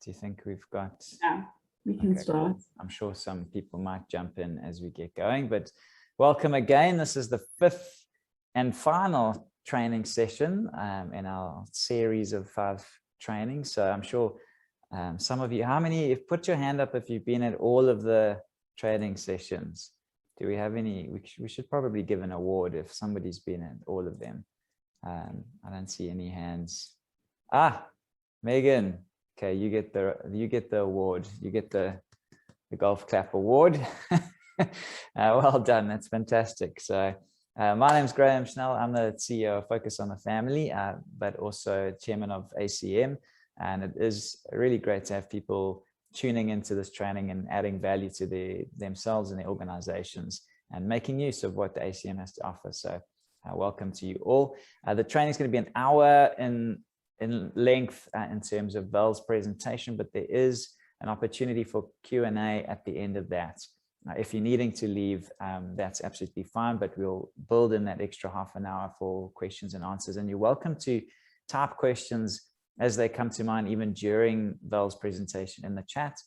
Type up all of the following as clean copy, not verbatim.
Do you think we've got... Yeah, we can start. I'm sure some people might jump in as we get going, but welcome again. This is the 5th and final training session in our series of 5 trainings. So I'm sure some of you, how many, put your hand up if you've been at all of the training sessions. Do we have any? We should probably give an award if somebody's been at all of them. I don't see any hands. Megan. Okay, you get the award. You get the golf clap award. Well done. That's fantastic. So my name's Graham Schnell. I'm the CEO of Focus on the Family, but also chairman of ACM. And it is really great to have people tuning into this training and adding value to themselves and their organizations and making use of what the ACM has to offer. So welcome to you all. The training is going to be an hour in length in terms of Val's presentation, but there is an opportunity for Q&A at the end of that. If you're needing to leave, that's absolutely fine, but we'll build in that extra half an hour for questions and answers. And you're welcome to type questions as they come to mind, even during Val's presentation in the chat.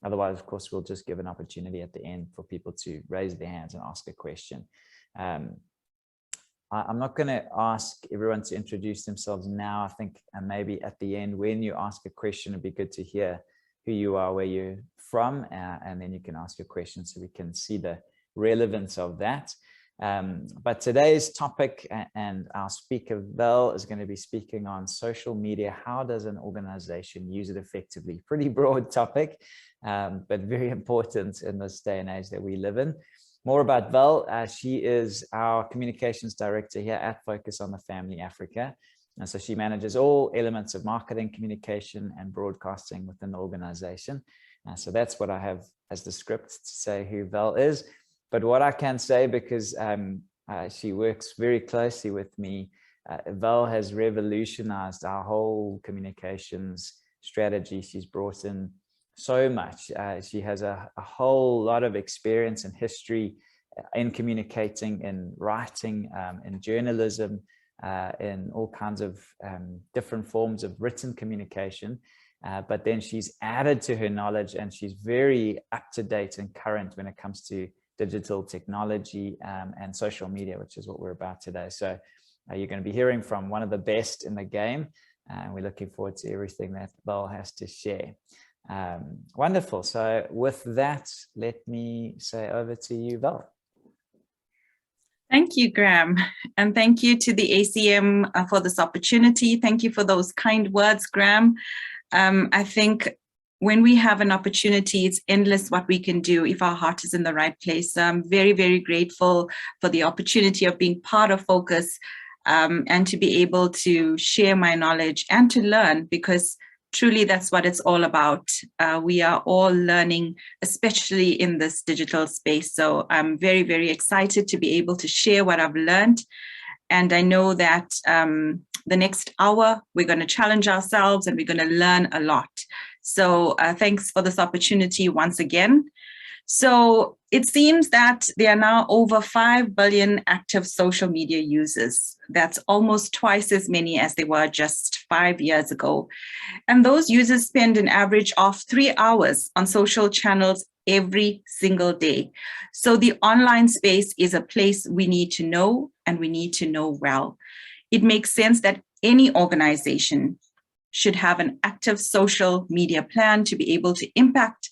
Otherwise, of course, we'll just give an opportunity at the end for people to raise their hands and ask a question. I'm not going to ask everyone to introduce themselves now. I think maybe at the end, when you ask a question, it'd be good to hear who you are, where you're from, and then you can ask your question so we can see the relevance of that. But today's topic and our speaker, Val, is going to be speaking on social media. How does an organization use it effectively? Pretty broad topic, but very important in this day and age that we live in. More about Val. She is our communications director here at Focus on the Family Africa. And so she manages all elements of marketing, communication, and broadcasting within the organization. So that's what I have as the script to say who Val is. But what I can say, because she works very closely with me, Val has revolutionized our whole communications strategy. She's brought in so much. She has a whole lot of experience and history in communicating, in writing, in journalism, in all kinds of different forms of written communication. But then she's added to her knowledge, and she's very up to date and current when it comes to digital technology and social media, which is what we're about today. So you're going to be hearing from one of the best in the game, and we're looking forward to everything that Val has to share. Wonderful. So with that, let me say over to you, Val. Thank you, Graham. And thank you to the ACM for this opportunity. Thank you for those kind words, Graham. I think when we have an opportunity, it's endless what we can do if our heart is in the right place. So I'm very, very grateful for the opportunity of being part of Focus and to be able to share my knowledge and to learn, because truly that's what it's all about. We are all learning, especially in this digital space. So I'm very, very excited to be able to share what I've learned. And I know that the next hour, we're going to challenge ourselves and we're going to learn a lot. So thanks for this opportunity once again. So it seems that there are now over 5 billion active social media users. That's almost twice as many as they were just 5 years ago. And those users spend an average of 3 hours on social channels every single day. So the online space is a place we need to know, and we need to know well. It makes sense that any organization should have an active social media plan to be able to impact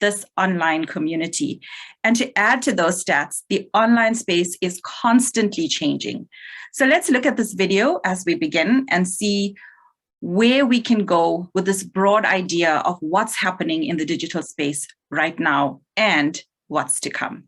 this online community. And to add to those stats, the online space is constantly changing. So let's look at this video as we begin and see where we can go with this broad idea of what's happening in the digital space right now and what's to come.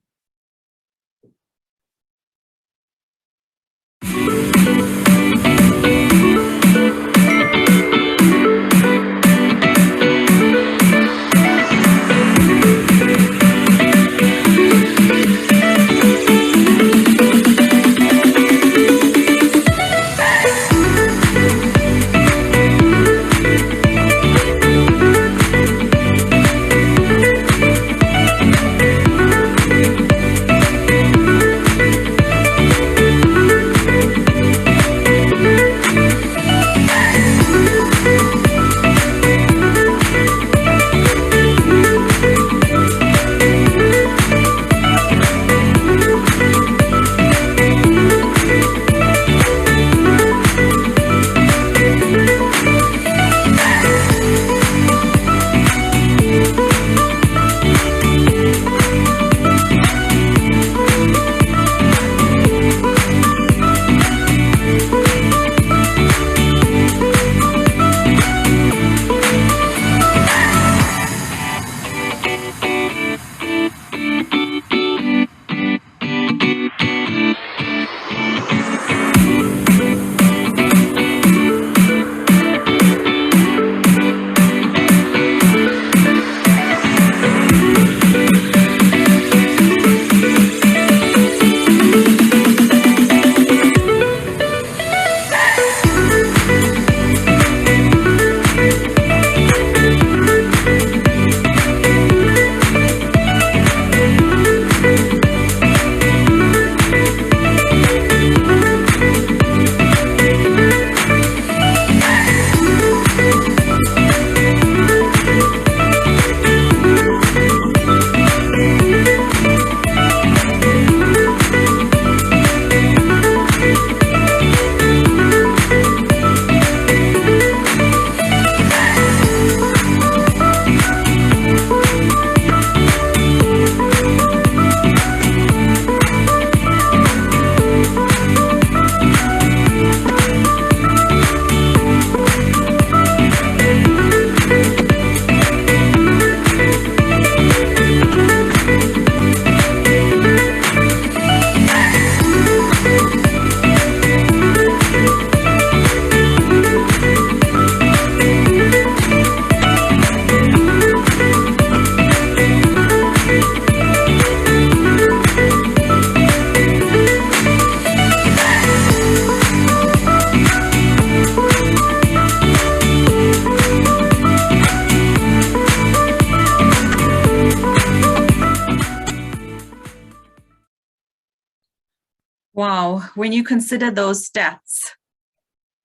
Wow, when you consider those stats,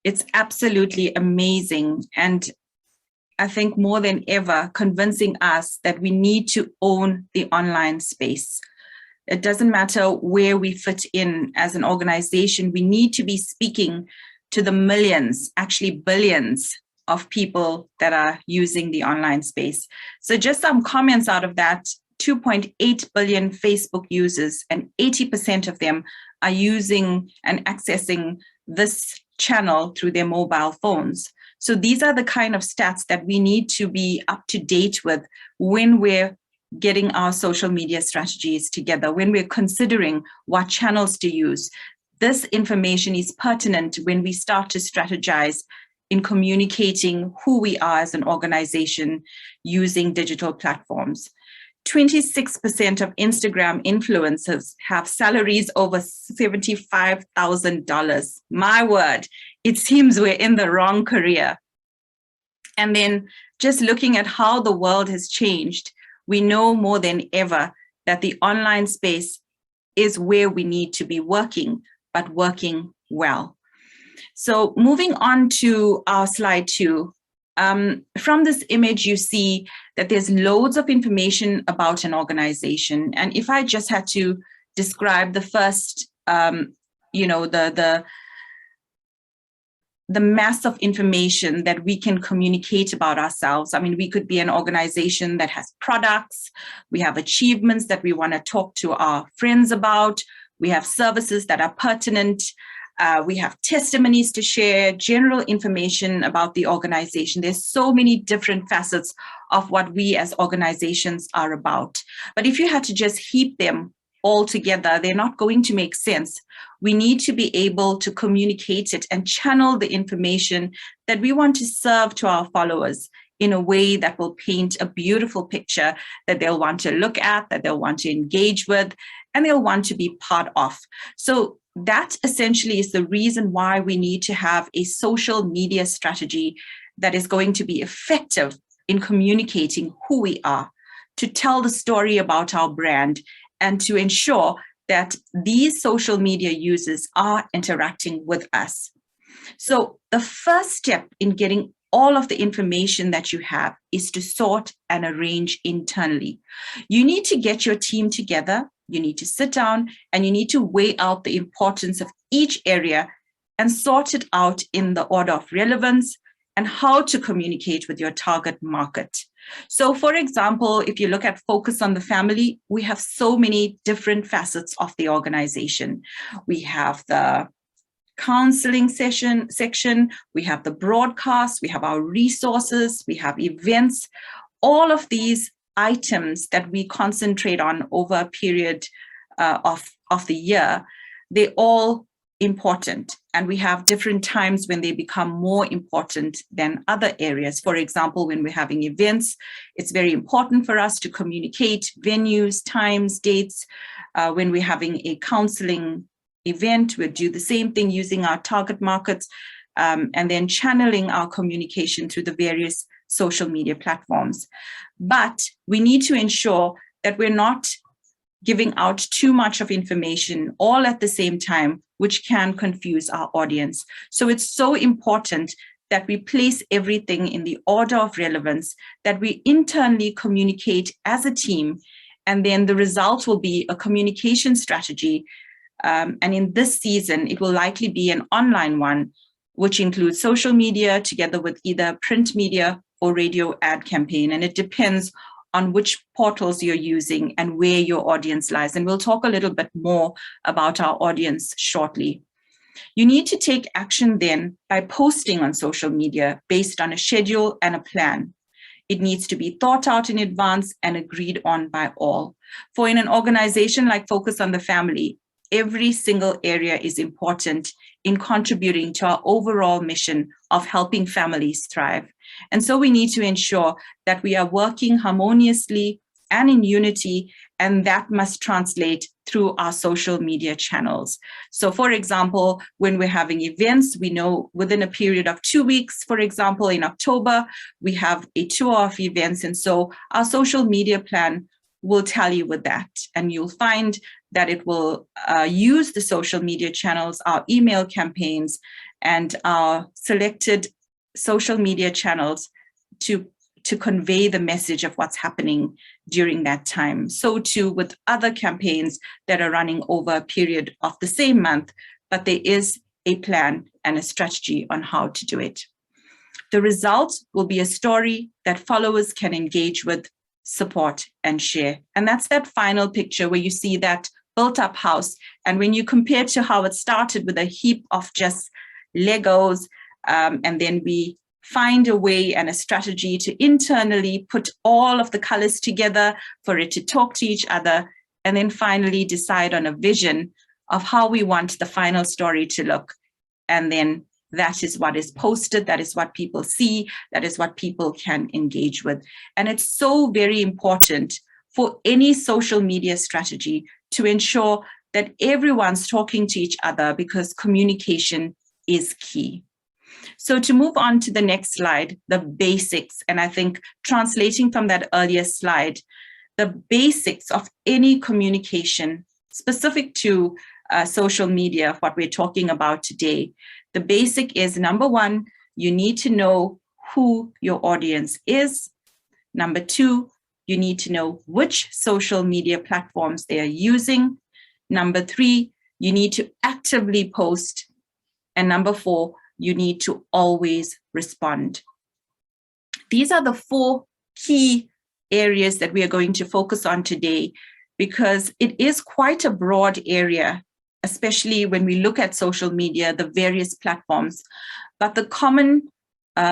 it's absolutely amazing. And I think more than ever, convincing us that we need to own the online space. It doesn't matter where we fit in as an organization, we need to be speaking to the millions, actually billions of people that are using the online space. So just some comments out of that: 2.8 billion Facebook users, and 80% of them are using and accessing this channel through their mobile phones. So these are the kind of stats that we need to be up to date with when we're getting our social media strategies together, when we're considering what channels to use. This information is pertinent when we start to strategize in communicating who we are as an organization using digital platforms. 26% of Instagram influencers have salaries over $75,000. My word, it seems we're in the wrong career. And then just looking at how the world has changed, we know more than ever that the online space is where we need to be working, but working well. So moving on to our slide 2, from this image, you see that there's loads of information about an organization. And if I just had to describe the first, the mass of information that we can communicate about ourselves. I mean, we could be an organization that has products, we have achievements that we want to talk to our friends about, we have services that are pertinent, we have testimonies to share, general information about the organization. There's so many different facets of what we as organizations are about. But if you had to just heap them all together, they're not going to make sense. We need to be able to communicate it and channel the information that we want to serve to our followers in a way that will paint a beautiful picture that they'll want to look at, that they'll want to engage with, and they'll want to be part of. So that essentially is the reason why we need to have a social media strategy that is going to be effective in communicating who we are, to tell the story about our brand, and to ensure that these social media users are interacting with us. So the first step in getting all of the information that you have is to sort and arrange internally. You need to get your team together, you need to sit down, and you need to weigh out the importance of each area and sort it out in the order of relevance and how to communicate with your target market. So for example, if you look at Focus on the Family, we have so many different facets of the organization. We have the counseling section, we have the broadcast, we have our resources, we have events. All of these items that we concentrate on over a period of the year, they're all important, and we have different times when they become more important than other areas. For example, when we're having events, it's very important for us to communicate venues, times, dates. When we're having a counseling event, we'll do the same thing using our target markets, and then channeling our communication through the various social media platforms. But we need to ensure that we're not giving out too much of information all at the same time, which can confuse our audience. So it's so important that we place everything in the order of relevance, that we internally communicate as a team, and then the result will be a communication strategy. And in this season, it will likely be an online one, which includes social media together with either print media or radio ad campaign. And it depends on which portals you're using and where your audience lies. And we'll talk a little bit more about our audience shortly. You need to take action then by posting on social media based on a schedule and a plan. It needs to be thought out in advance and agreed on by all. For in an organization like Focus on the Family, every single area is important in contributing to our overall mission of helping families thrive. And so we need to ensure that we are working harmoniously and in unity, and that must translate through our social media channels. So for example, when we're having events, we know within a period of 2 weeks, for example, in October, we have a tour of events. And so our social media plan will tell you with that. And you'll find that it will use the social media channels, our email campaigns, and our selected social media channels to convey the message of what's happening during that time. So too with other campaigns that are running over a period of the same month, but there is a plan and a strategy on how to do it. The result will be a story that followers can engage with, support, and share. And that's that final picture where you see that built up house. And when you compare to how it started with a heap of just Legos, and then we find a way and a strategy to internally put all of the colors together for it to talk to each other, and then finally decide on a vision of how we want the final story to look. And then that is what is posted, that is what people see, that is what people can engage with. And it's so very important for any social media strategy to ensure that everyone's talking to each other, because communication is key. So to move on to the next slide, the basics, and I think translating from that earlier slide, the basics of any communication specific to social media, what we're talking about today. The basic is, number one, you need to know who your audience is. Number two, you need to know which social media platforms they are using. Number three, you need to actively post. And number four, you need to always respond. These are the four key areas that we are going to focus on today, because it is quite a broad area, especially when we look at social media, the various platforms. But the common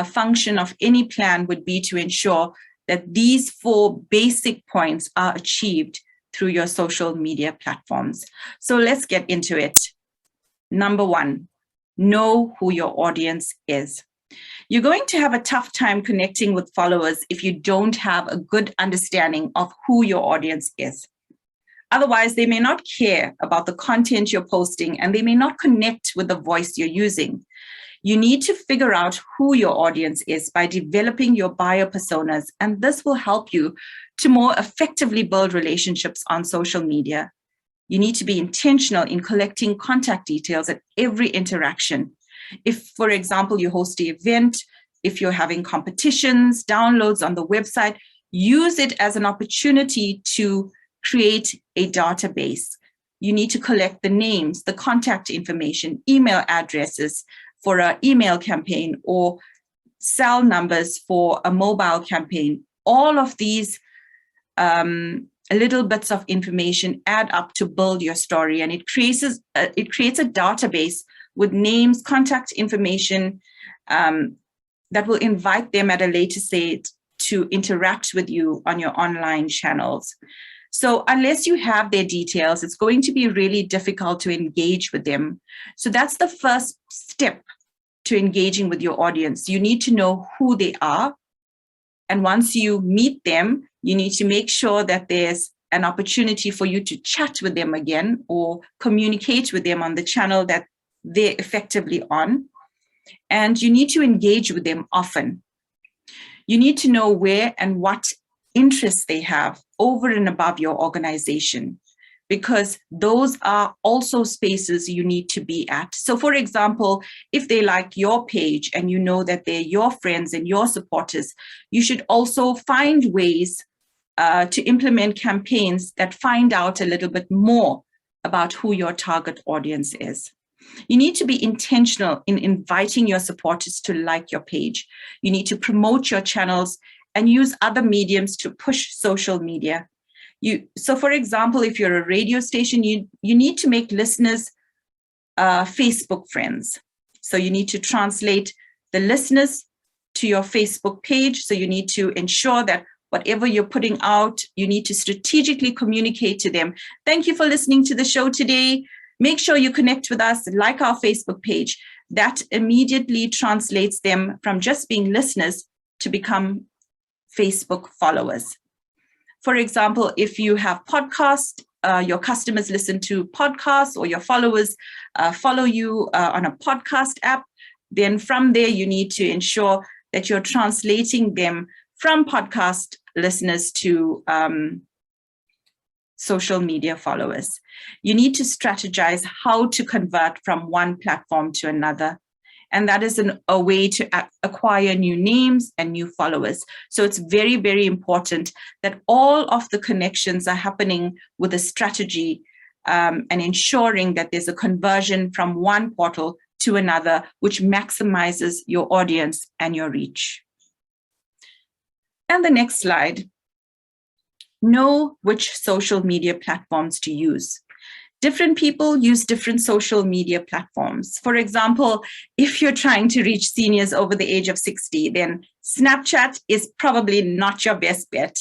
function of any plan would be to ensure that these four basic points are achieved through your social media platforms. So let's get into it. Number one, know who your audience is. You're going to have a tough time connecting with followers if you don't have a good understanding of who your audience is. Otherwise, they may not care about the content you're posting, and they may not connect with the voice you're using. You need to figure out who your audience is by developing your buyer personas, and this will help you to more effectively build relationships on social media. You need to be intentional in collecting contact details at every interaction. If, for example, you host an event, if you're having competitions, downloads on the website, use it as an opportunity to create a database. You need to collect the names, the contact information, email addresses for an email campaign, or cell numbers for a mobile campaign. All of these little bits of information add up to build your story, and it creates a database with names, contact information that will invite them at a later stage to interact with you on your online channels. So unless you have their details, it's going to be really difficult to engage with them. So that's the first step to engaging with your audience. You need to know who they are. And once you meet them, you need to make sure that there's an opportunity for you to chat with them again or communicate with them on the channel that they're effectively on. And you need to engage with them often. You need to know where and what interests they have over and above your organization, because those are also spaces you need to be at. So for example, if they like your page and you know that they're your friends and your supporters, you should also find ways to implement campaigns that find out a little bit more about who your target audience is. You need to be intentional in inviting your supporters to like your page. You need to promote your channels and use other mediums to push social media. So for example, if you're a radio station, you need to make listeners Facebook friends. So you need to translate the listeners to your Facebook page. So you need to ensure that whatever you're putting out, you need to strategically communicate to them. Thank you for listening to the show today. Make sure you connect with us, like our Facebook page. That immediately translates them from just being listeners to become Facebook followers. For example, if you have podcasts, your customers listen to podcasts, or your followers follow you on a podcast app, then from there you need to ensure that you're translating them from podcast listeners to social media followers. You need to strategize how to convert from one platform to another. And that is a way to acquire new names and new followers. So it's very, very important that all of the connections are happening with a strategy and ensuring that there's a conversion from one portal to another, which maximizes your audience and your reach. And the next slide. Know which social media platforms to use. Different people use different social media platforms. For example, if you're trying to reach seniors over the age of 60, then Snapchat is probably not your best bet.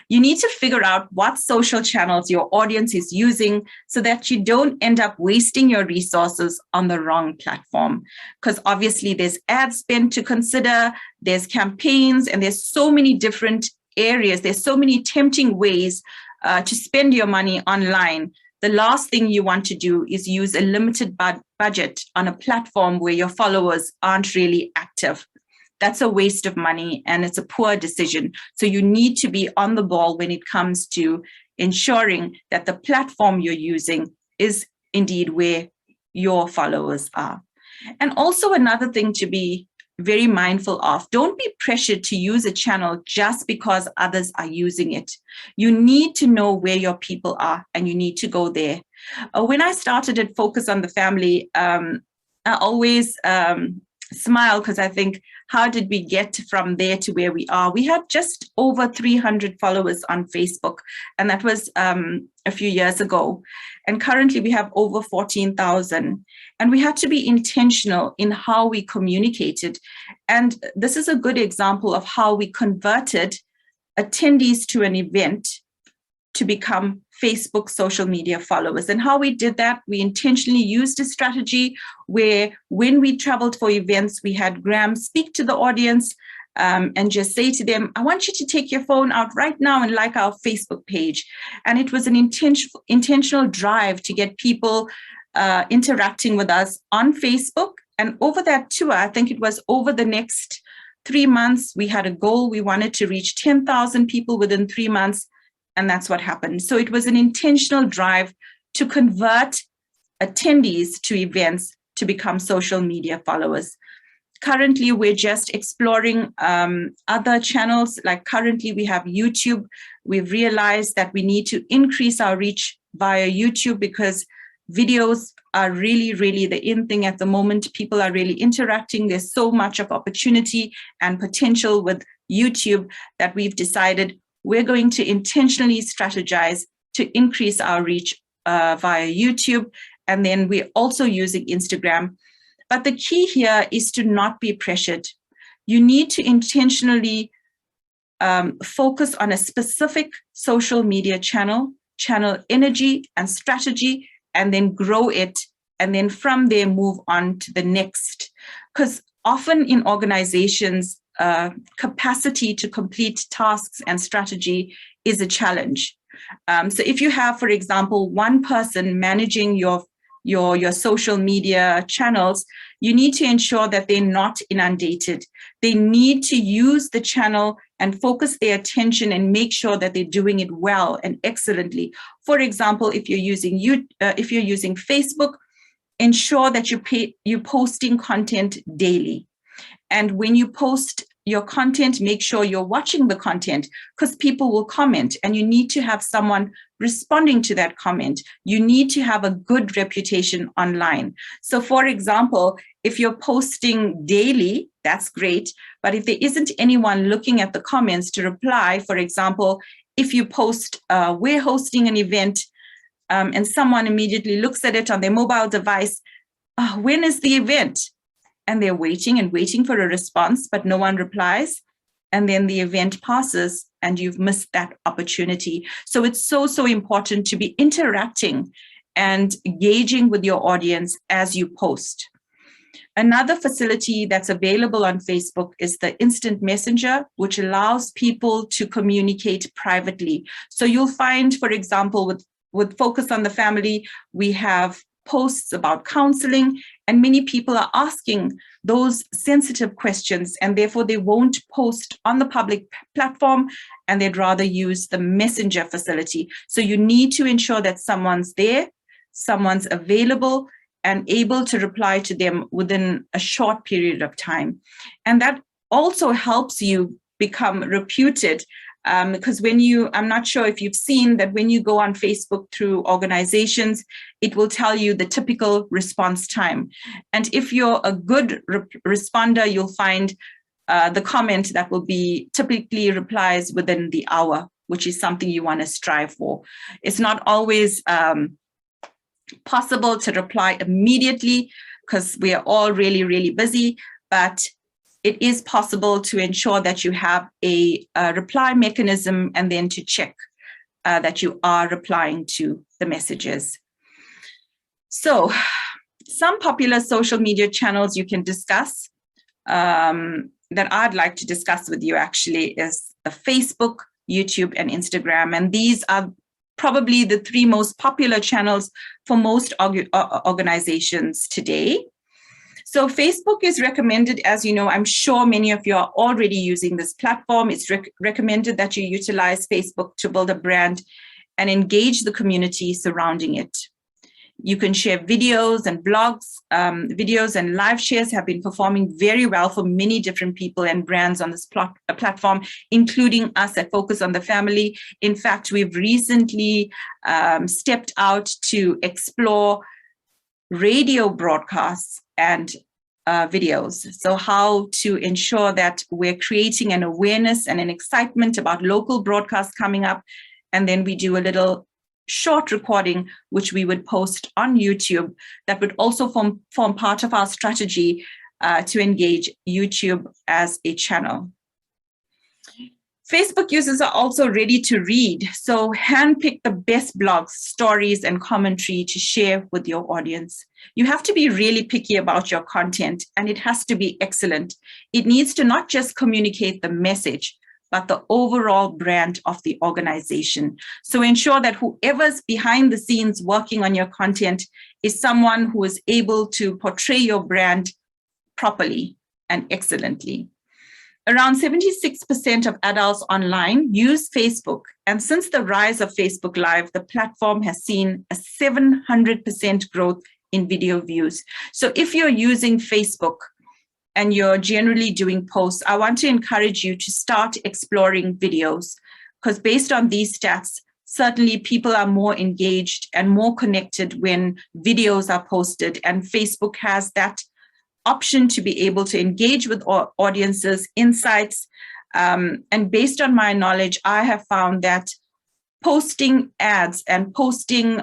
You need to figure out what social channels your audience is using so that you don't end up wasting your resources on the wrong platform. Because obviously there's ad spend to consider, there's campaigns, and there's so many different areas. There's so many tempting ways to spend your money online. The last thing you want to do is use a limited budget on a platform where your followers aren't really active. That's a waste of money and it's a poor decision. So you need to be on the ball when it comes to ensuring that the platform you're using is indeed where your followers are. And also another thing to be very mindful of, don't be pressured to use a channel just because others are using it. You need to know where your people are and you need to go there. When I started at Focus on the Family, I always smile because I think, how did we get from there to where we are? We had just over 300 followers on Facebook, and that was a few years ago. And currently we have over 14,000. And we had to be intentional in how we communicated. And this is a good example of how we converted attendees to an event to become Facebook social media followers. And how we did that, we intentionally used a strategy where when we traveled for events, we had Graham speak to the audience and just say to them, I want you to take your phone out right now and like our Facebook page. And it was an intentional drive to get people interacting with us on Facebook. And over that tour, I think it was over the next 3 months, we had a goal. We wanted to reach 10,000 people within 3 months. And that's what happened. So it was an intentional drive to convert attendees to events to become social media followers. Currently, we're just exploring other channels. Like currently we have YouTube. We've realized that we need to increase our reach via YouTube because videos are really, really the in thing at the moment. People are really interacting. There's so much of opportunity and potential with YouTube that we've decided we're going to intentionally strategize to increase our reach via YouTube. And then we're also using Instagram. But the key here is to not be pressured. You need to intentionally focus on a specific social media channel energy and strategy, and then grow it. And then from there, move on to the next. Because often in organizations, capacity to complete tasks and strategy is a challenge. So if you have, for example, one person managing your social media channels, you need to ensure that they're not inundated. They need to use the channel and focus their attention and make sure that they're doing it well and excellently. For example, if you're using Facebook, ensure that you're posting content daily. And when you post your content, make sure you're watching the content because people will comment and you need to have someone responding to that comment. You need to have a good reputation online. So for example, if you're posting daily, that's great. But if there isn't anyone looking at the comments to reply, for example, if you post, we're hosting an event and someone immediately looks at it on their mobile device, when is the event? And they're waiting and waiting for a response, but no one replies. And then the event passes and you've missed that opportunity. So it's so, so important to be interacting and engaging with your audience as you post. Another facility that's available on Facebook is the Instant Messenger, which allows people to communicate privately. So you'll find, for example, with Focus on the Family, we have posts about counseling, and many people are asking those sensitive questions, and therefore they won't post on the public platform, and they'd rather use the messenger facility. So you need to ensure that someone's there, someone's available, and able to reply to them within a short period of time. And that also helps you become reputed, because when you, I'm not sure if you've seen that when you go on Facebook through organizations, it will tell you the typical response time. And if you're a good responder, you'll find the comment that will be typically replies within the hour, which is something you want to strive for. It's not always possible to reply immediately because we are all really, really busy, but it is possible to ensure that you have a reply mechanism and then to check that you are replying to the messages. So some popular social media channels you can discuss that I'd like to discuss with you actually is the Facebook, YouTube, and Instagram. And these are probably the three most popular channels for most organizations today. So Facebook is recommended, as you know, I'm sure many of you are already using this platform. It's recommended that you utilize Facebook to build a brand and engage the community surrounding it. You can share videos and blogs. Videos and live shares have been performing very well for many different people and brands on this platform, including us at Focus on the Family. In fact, we've recently stepped out to explore radio broadcasts and videos. So how to ensure that we're creating an awareness and an excitement about local broadcasts coming up. And then we do a little short recording, which we would post on YouTube, that would also form part of our strategy to engage YouTube as a channel. Facebook users are also ready to read, so handpick the best blogs, stories, and commentary to share with your audience. You have to be really picky about your content, and it has to be excellent. It needs to not just communicate the message, but the overall brand of the organization. So ensure that whoever's behind the scenes working on your content is someone who is able to portray your brand properly and excellently. Around 76% of adults online use Facebook. And since the rise of Facebook Live, the platform has seen a 700% growth in video views. So if you're using Facebook and you're generally doing posts, I want to encourage you to start exploring videos, because based on these stats, certainly people are more engaged and more connected when videos are posted, and Facebook has that option to be able to engage with audiences, insights. And based on my knowledge, I have found that posting ads and posting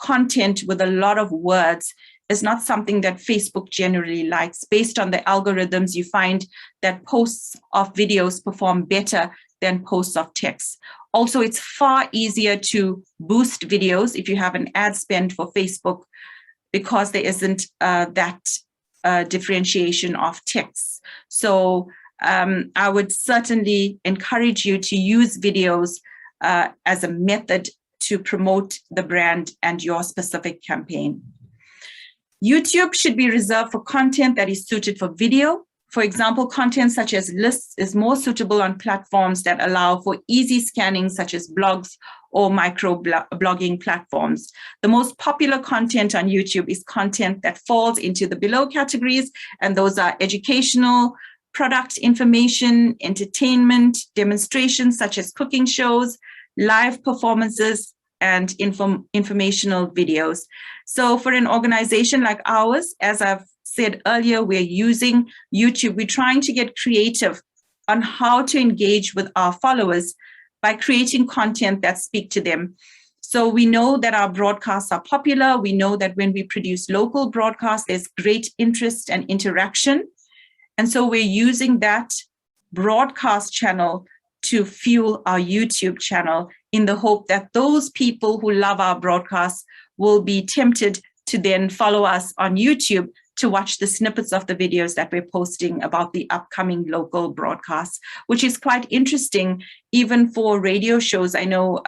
content with a lot of words is not something that Facebook generally likes. Based on the algorithms, you find that posts of videos perform better than posts of text. Also, it's far easier to boost videos if you have an ad spend for Facebook, because there isn't that differentiation of text. So I would certainly encourage you to use videos as a method to promote the brand and your specific campaign. YouTube should be reserved for content that is suited for video. For example, content such as lists is more suitable on platforms that allow for easy scanning, such as blogs or micro-blogging platforms. The most popular content on YouTube is content that falls into the below categories, and those are educational, product information, entertainment, demonstrations such as cooking shows, live performances, and informational videos. So for an organization like ours, as I've said earlier, we're using YouTube. We're trying to get creative on how to engage with our followers by creating content that speak to them. So we know that our broadcasts are popular. We know that when we produce local broadcasts, there's great interest and interaction. And so we're using that broadcast channel to fuel our YouTube channel in the hope that those people who love our broadcasts will be tempted to then follow us on YouTube to watch the snippets of the videos that we're posting about the upcoming local broadcasts, which is quite interesting, even for radio shows. I know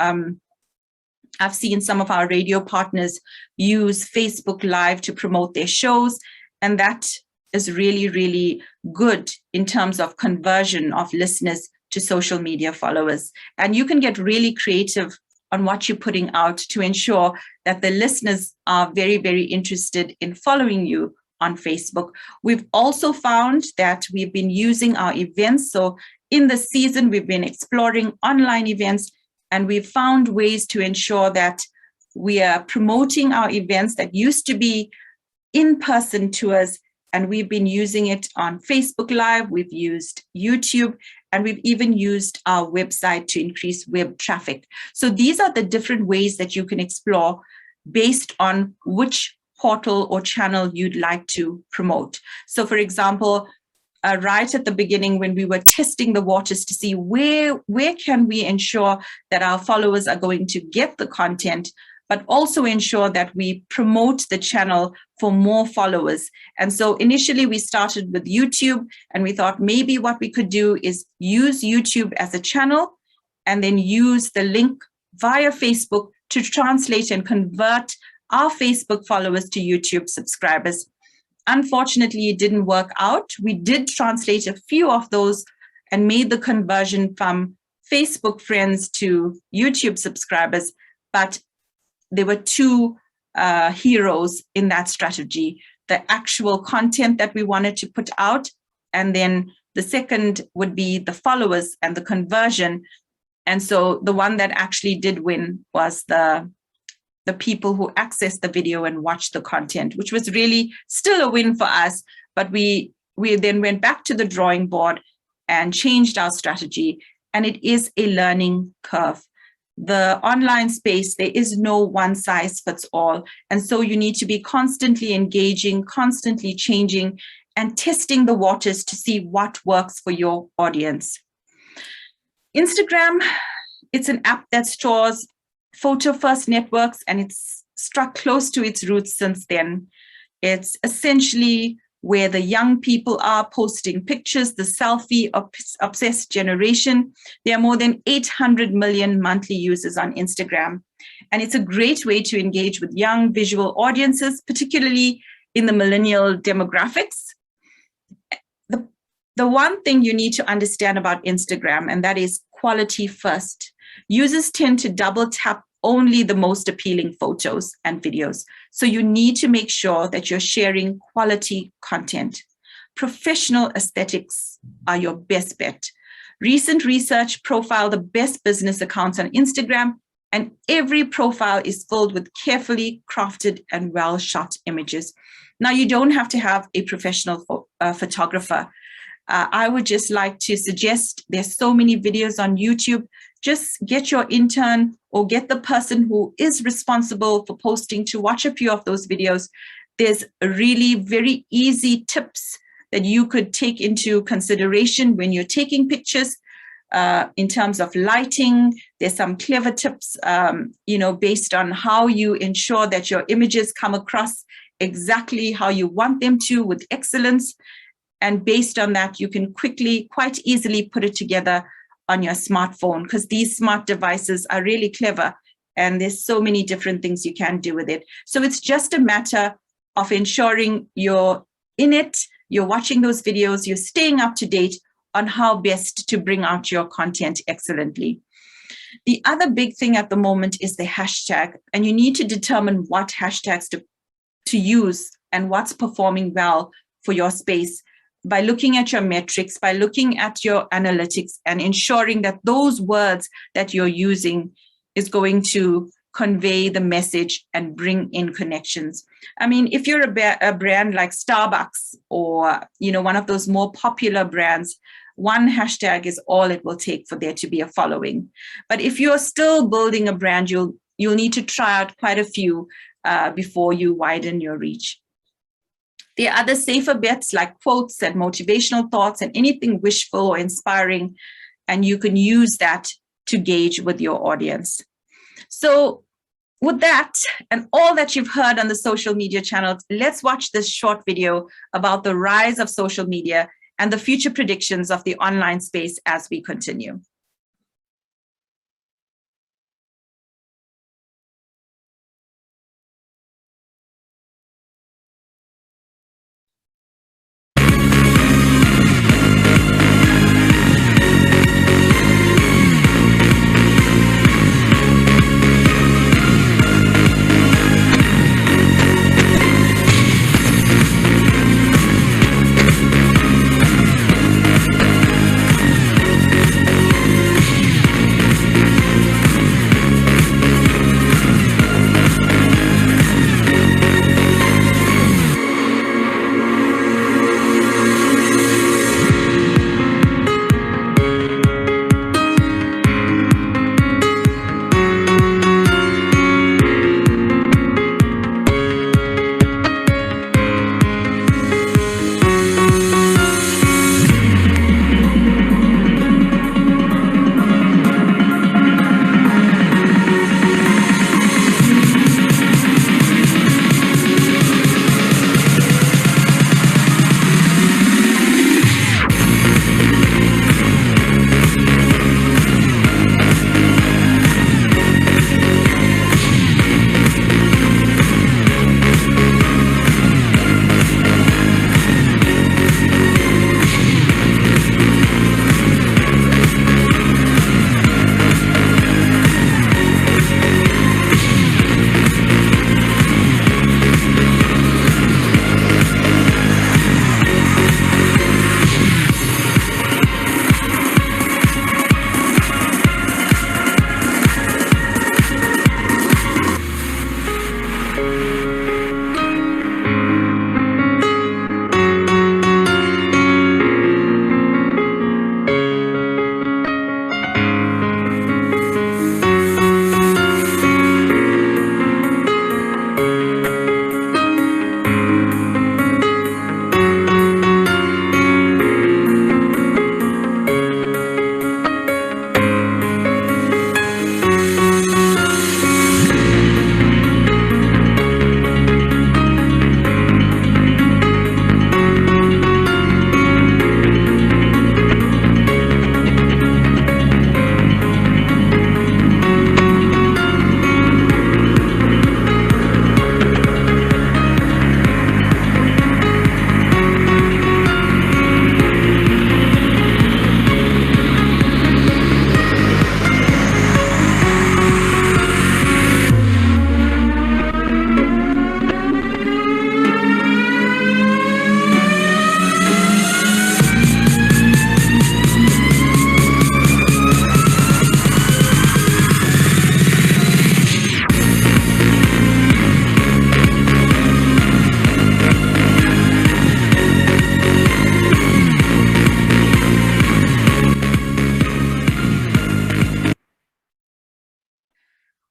I've seen some of our radio partners use Facebook Live to promote their shows, and that is really, really good in terms of conversion of listeners to social media followers. And you can get really creative on what you're putting out to ensure that the listeners are very, very interested in following you on Facebook. We've also found that we've been using our events. So in the season, we've been exploring online events, and we've found ways to ensure that we are promoting our events that used to be in-person tours, and we've been using it on Facebook Live, we've used YouTube, and we've even used our website to increase web traffic. So these are the different ways that you can explore based on which portal or channel you'd like to promote. So for example, right at the beginning when we were testing the waters to see where can we ensure that our followers are going to get the content, but also ensure that we promote the channel for more followers. And so initially we started with YouTube, and we thought maybe what we could do is use YouTube as a channel and then use the link via Facebook to translate and convert our Facebook followers to YouTube subscribers. Unfortunately, it didn't work out. We did translate a few of those and made the conversion from Facebook friends to YouTube subscribers, but there were two heroes in that strategy: the actual content that we wanted to put out, and then the second would be the followers and the conversion. And so the one that actually did win was the people who accessed the video and watched the content, which was really still a win for us. But we then went back to the drawing board and changed our strategy. And it is a learning curve. The online space, there is no one size fits all. And so you need to be constantly engaging, constantly changing, and testing the waters to see what works for your audience. Instagram, it's an app that stores photo first networks, and it's struck close to its roots since then. It's essentially where the young people are posting pictures, the selfie obsessed generation. There are more than 800 million monthly users on Instagram. And it's a great way to engage with young visual audiences, particularly in the millennial demographics. The one thing you need to understand about Instagram, and that is quality first. Users tend to double tap only the most appealing photos and videos. So you need to make sure that you're sharing quality content. Professional aesthetics are your best bet. Recent research profiled the best business accounts on Instagram, and every profile is filled with carefully crafted and well shot images. Now, you don't have to have a professional photographer. I would just like to suggest there's so many videos on YouTube. Just get your intern or get the person who is responsible for posting to watch a few of those videos. There's really very easy tips that you could take into consideration when you're taking pictures in terms of lighting. There's some clever tips, based on how you ensure that your images come across exactly how you want them to with excellence. And based on that, you can quite easily put it together on your smartphone, because these smart devices are really clever and there's so many different things you can do with it. So it's just a matter of ensuring you're in it, you're watching those videos, you're staying up to date on how best to bring out your content excellently. The other big thing at the moment is the hashtag, and you need to determine what hashtags to use and what's performing well for your space, by looking at your metrics, by looking at your analytics, and ensuring that those words that you're using is going to convey the message and bring in connections. I mean, if you're a brand like Starbucks or, one of those more popular brands, one hashtag is all it will take for there to be a following. But if you're still building a brand, you'll need to try out quite a few before you widen your reach. There are other safer bets like quotes and motivational thoughts and anything wishful or inspiring, and you can use that to gauge with your audience. So with that and all that you've heard on the social media channels, let's watch this short video about the rise of social media and the future predictions of the online space as we continue.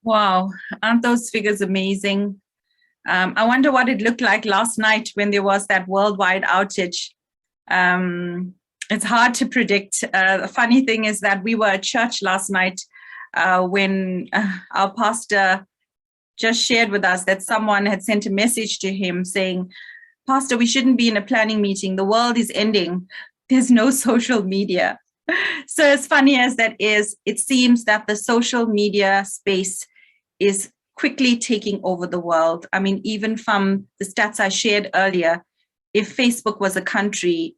Wow, aren't those figures amazing? I wonder what it looked like last night when there was that worldwide outage. It's hard to predict. The funny thing is that we were at church last night when our pastor just shared with us that someone had sent a message to him saying, "Pastor, we shouldn't be in a planning meeting. The world is ending. There's no social media." So as funny as that is, it seems that the social media space is quickly taking over the world. I mean, even from the stats I shared earlier, if Facebook was a country,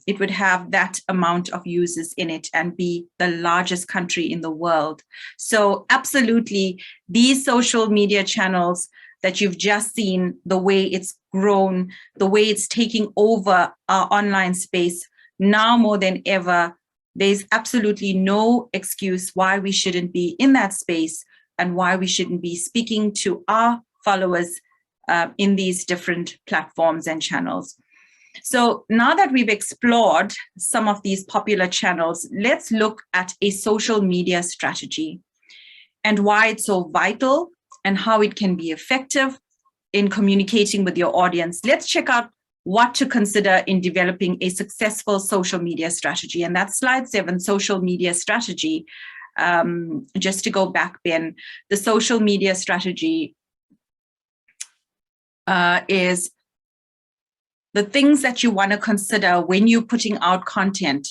it would have that amount of users in it and be the largest country in the world. So absolutely, these social media channels that you've just seen, the way it's grown, the way it's taking over our online space, now more than ever, there's absolutely no excuse why we shouldn't be in that space and why we shouldn't be speaking to our followers in these different platforms and channels. So now that we've explored some of these popular channels, let's look at a social media strategy and why it's so vital and how it can be effective in communicating with your audience. Let's check out what to consider in developing a successful social media strategy. And that's slide 7, social media strategy. Just to go back, Ben, the social media strategy is the things that you want to consider when you're putting out content.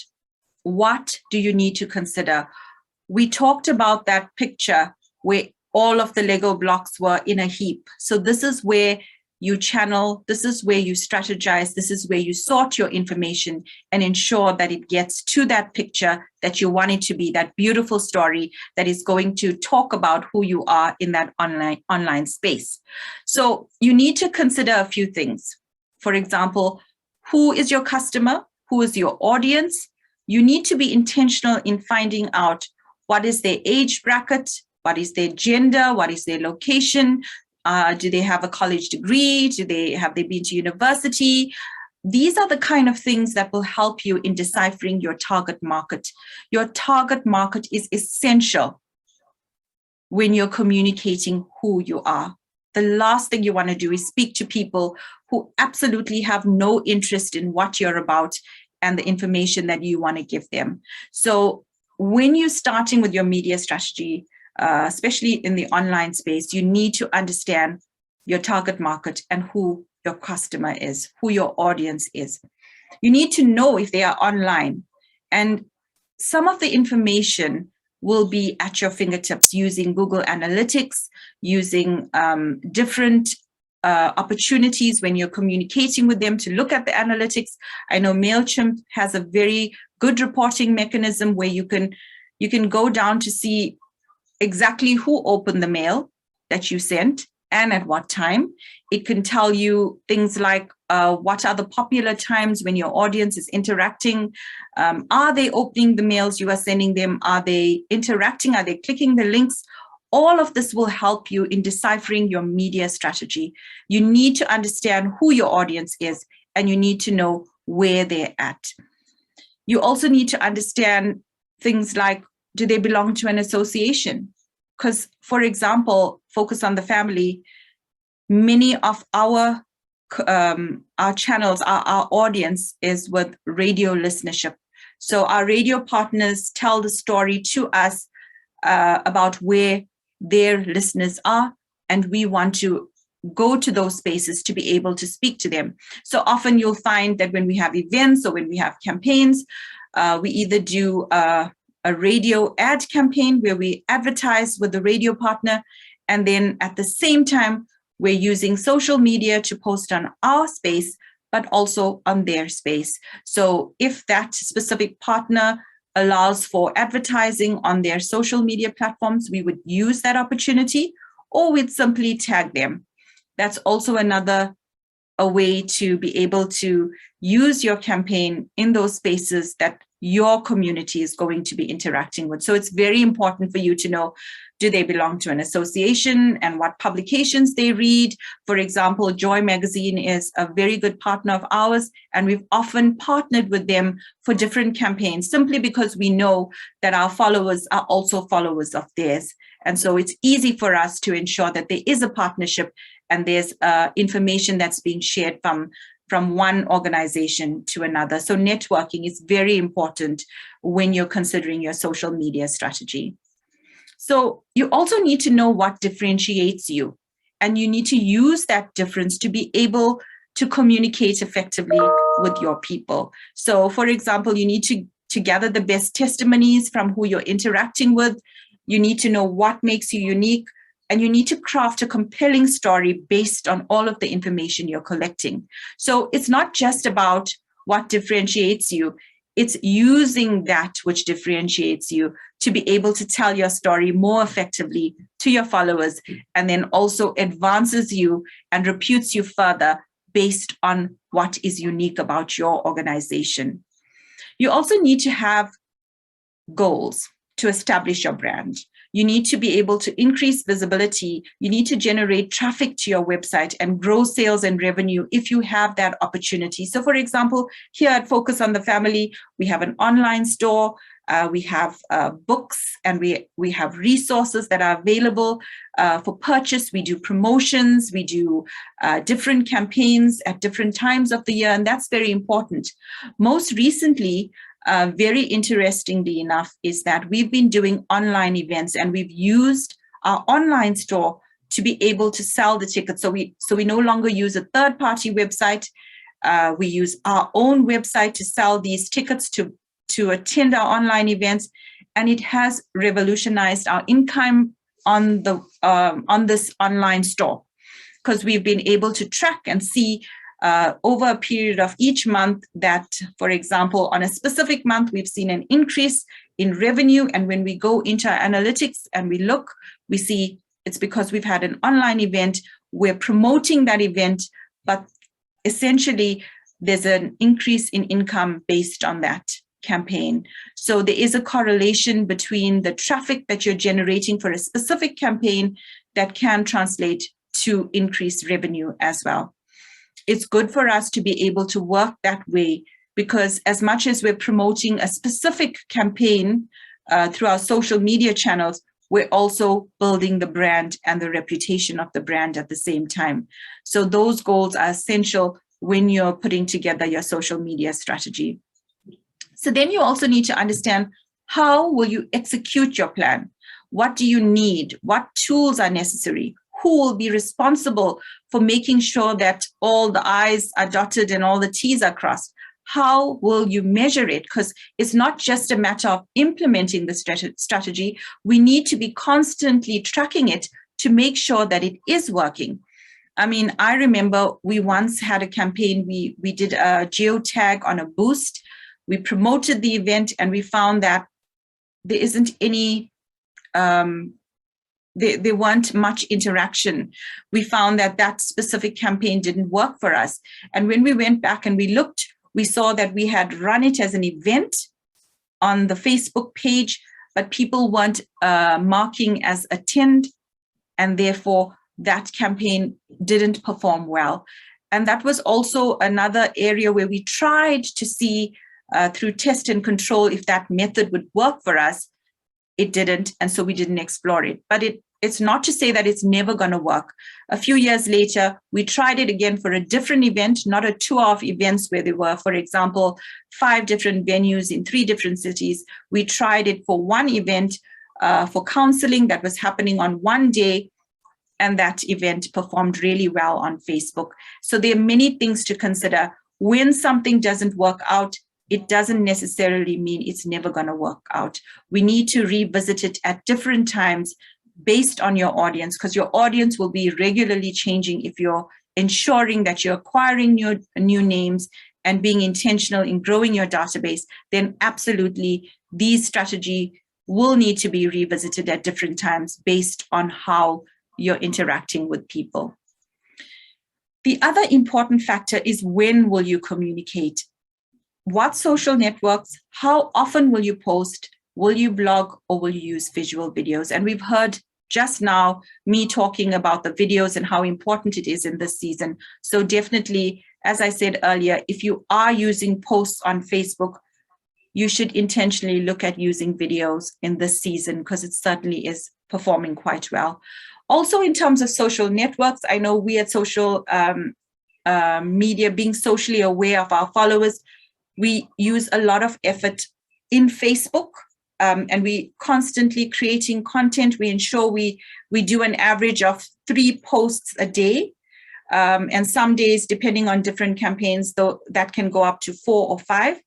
What do you need to consider? We talked about that picture where all of the Lego blocks were in a heap. So this is where you channel, this is where you strategize, this is where you sort your information and ensure that it gets to that picture that you want it to be, that beautiful story that is going to talk about who you are in that online space. So you need to consider a few things. For example, who is your customer? Who is your audience? You need to be intentional in finding out what is their age bracket, what is their gender, what is their location, do they have a college degree, have they been to university? These are the kind of things that will help you in deciphering your target market. Your target market is essential when you're communicating who you are. The last thing you want to do is speak to people who absolutely have no interest in what you're about and the information that you want to give them. So when you're starting with your media strategy, especially in the online space, you need to understand your target market and who your customer is, who your audience is. You need to know if they are online. And some of the information will be at your fingertips using Google Analytics, using different opportunities when you're communicating with them to look at the analytics. I know MailChimp has a very good reporting mechanism where you can go down to see exactly who opened the mail that you sent and at what time. It can tell you things like what are the popular times when your audience is interacting. Are they opening the mails you are sending them? Are they interacting? Are they clicking the links? All of this will help you in deciphering your media strategy. You need to understand who your audience is, and you need to know where they're at. You also need to understand things like, do they belong to an association? Because, for example, Focus on the Family, many of our channels, our audience is with radio listenership. So our radio partners tell the story to us about where their listeners are, and we want to go to those spaces to be able to speak to them. So often you'll find that when we have events or when we have campaigns, we either do a radio ad campaign where we advertise with the radio partner, and then at the same time, we're using social media to post on our space, but also on their space. So if that specific partner allows for advertising on their social media platforms, we would use that opportunity, or we'd simply tag them. That's also a way to be able to use your campaign in those spaces that your community is going to be interacting with. So it's very important for you to know, do they belong to an association and what publications they read? For example, Joy Magazine is a very good partner of ours, and we've often partnered with them for different campaigns simply because we know that our followers are also followers of theirs. And so it's easy for us to ensure that there is a partnership and there's information that's being shared from one organization to another. So networking is very important when you're considering your social media strategy. So you also need to know what differentiates you, and you need to use that difference to be able to communicate effectively with your people. So for example, you need to gather the best testimonies from who you're interacting with. You need to know what makes you unique, and you need to craft a compelling story based on all of the information you're collecting. So it's not just about what differentiates you, it's using that which differentiates you to be able to tell your story more effectively to your followers, and then also advances you and reputes you further based on what is unique about your organization. You also need to have goals to establish your brand. You need to be able to increase visibility. You need to generate traffic to your website and grow sales and revenue if you have that opportunity. So for example, here at Focus on the Family, we have an online store, we have books, and we have resources that are available for purchase. We do promotions, we do different campaigns at different times of the year, and that's very important. Most recently, very interestingly enough, is that we've been doing online events, and we've used our online store to be able to sell the tickets. So we no longer use a third-party website. We use our own website to sell these tickets to attend our online events, and it has revolutionized our income on this online store, because we've been able to track and see over a period of each month that, for example, on a specific month, we've seen an increase in revenue. And when we go into our analytics and we look, we see it's because we've had an online event. We're promoting that event, but essentially there's an increase in income based on that campaign. So there is a correlation between the traffic that you're generating for a specific campaign that can translate to increased revenue as well. It's good for us to be able to work that way, because as much as we're promoting a specific campaign through our social media channels, we're also building the brand and the reputation of the brand at the same time. So those goals are essential when you're putting together your social media strategy. So then you also need to understand, how will you execute your plan? What do you need? What tools are necessary? Who will be responsible for making sure that all the I's are dotted and all the T's are crossed? How will you measure it? Because it's not just a matter of implementing the strategy. We need to be constantly tracking it to make sure that it is working. I mean, I remember we once had a campaign. We did a geotag on a boost. We promoted the event, and we found that there isn't any there weren't much interaction. We found that specific campaign didn't work for us. And when we went back and we looked, we saw that we had run it as an event on the Facebook page, but people weren't marking as attend, and therefore that campaign didn't perform well. And that was also another area where we tried to see through test and control if that method would work for us. It didn't, and so we didn't explore it. But it's not to say that it's never going to work. A few years later, we tried it again for a different event, not a tour of events where there were, for example, 5 different venues in 3 different cities. We tried it for one event for counseling that was happening on one day, and that event performed really well on Facebook. So there are many things to consider. When something doesn't work out, it doesn't necessarily mean it's never going to work out. We need to revisit it at different times based on your audience, because your audience will be regularly changing. If you're ensuring that you're acquiring new names and being intentional in growing your database, then absolutely these strategies will need to be revisited at different times based on how you're interacting with people. The other important factor is, when will you communicate? what social networks, how often will you post, will you blog, or will you use visual videos? And we've heard just now me talking about the videos and how important it is in this season. So definitely, as I said earlier, if you are using posts on Facebook, you should intentionally look at using videos in this season, because it certainly is performing quite well. Also, in terms of social networks, I know we at social media, being socially aware of our followers, we use a lot of effort in Facebook, and we constantly creating content. We ensure we do an average of 3 posts a day. And some days, depending on different campaigns, though, that can go up to 4 or 5.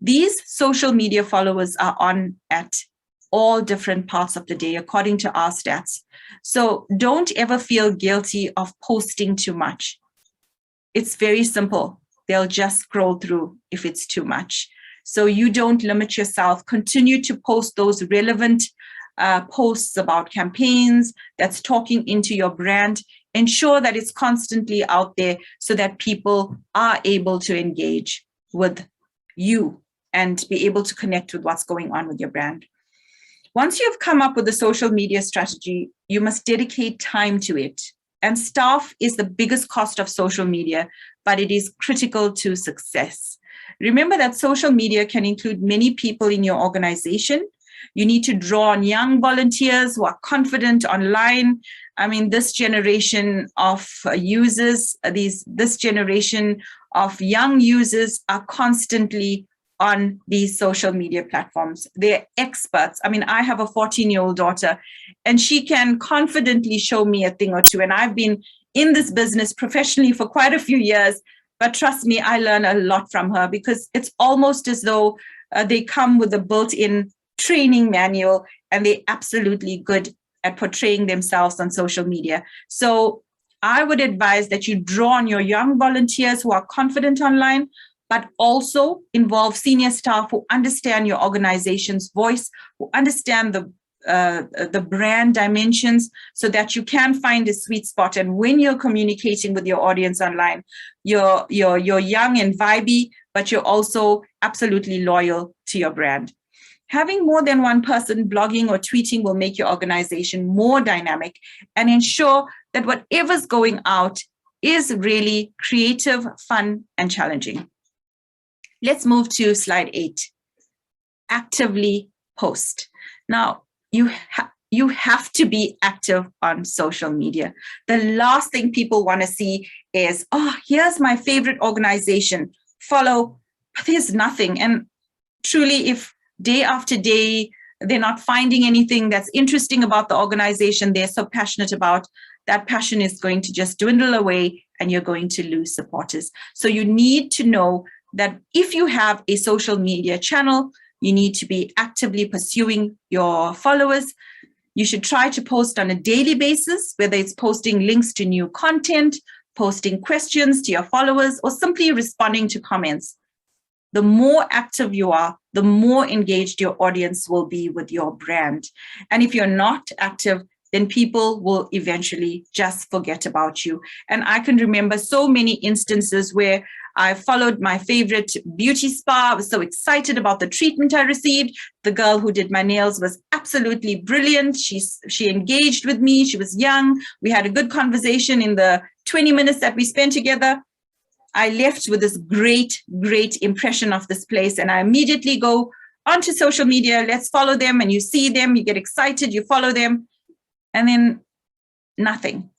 These social media followers are on at all different parts of the day, according to our stats. So don't ever feel guilty of posting too much. It's very simple. They'll just scroll through if it's too much. So you don't limit yourself. Continue to post those relevant posts about campaigns that's talking into your brand. Ensure that it's constantly out there so that people are able to engage with you and be able to connect with what's going on with your brand. Once you've come up with a social media strategy, you must dedicate time to it. And staff is the biggest cost of social media, but it is critical to success. Remember that social media can include many people in your organization. You need to draw on young volunteers who are confident online. I mean, this generation of users, this generation of young users are constantly on these social media platforms. They're experts. I mean, I have a 14-year-old daughter, and she can confidently show me a thing or two. And I've been in this business professionally for quite a few years, but trust me, I learn a lot from her, because it's almost as though they come with a built-in training manual, and they're absolutely good at portraying themselves on social media. So I would advise that you draw on your young volunteers who are confident online, but also involve senior staff who understand your organization's voice, who understand the brand dimensions, so that you can find a sweet spot. And when you're communicating with your audience online, you're young and vibey, but you're also absolutely loyal to your brand. Having more than one person blogging or tweeting will make your organization more dynamic and ensure that whatever's going out is really creative, fun, and challenging. Let's move to slide 8. Actively post. Now, you have to be active on social media. The last thing people want to see is, oh, here's my favorite organization, follow, but there's nothing. And truly, if day after day, they're not finding anything that's interesting about the organization they're so passionate about, that passion is going to just dwindle away and you're going to lose supporters. So you need to know that if you have a social media channel, you need to be actively pursuing your followers. You should try to post on a daily basis, whether it's posting links to new content, posting questions to your followers, or simply responding to comments. The more active you are, the more engaged your audience will be with your brand. And if you're not active, then people will eventually just forget about you. And I can remember so many instances where I followed my favorite beauty spa. I was so excited about the treatment I received. The girl who did my nails was absolutely brilliant. She engaged with me. She was young. We had a good conversation in the 20 minutes that we spent together. I left with this great impression of this place. And I immediately go onto social media. Let's follow them. And you see them, you get excited, you follow them. And then nothing.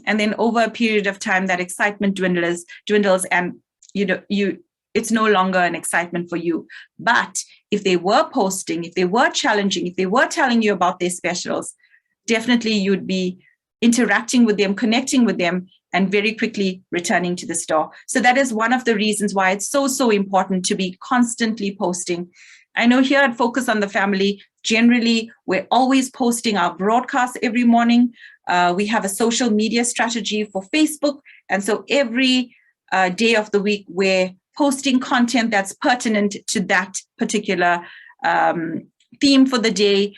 And then over a period of time, that excitement dwindles, and it's no longer an excitement for you. But if they were posting, if they were challenging, if they were telling you about their specials, definitely you'd be interacting with them, connecting with them, and very quickly returning to the store. So that is one of the reasons why it's so important to be constantly posting. I know here at Focus on the Family, generally, we're always posting our broadcasts every morning. We have a social media strategy for Facebook. And so every day of the week, we're posting content that's pertinent to that particular theme for the day.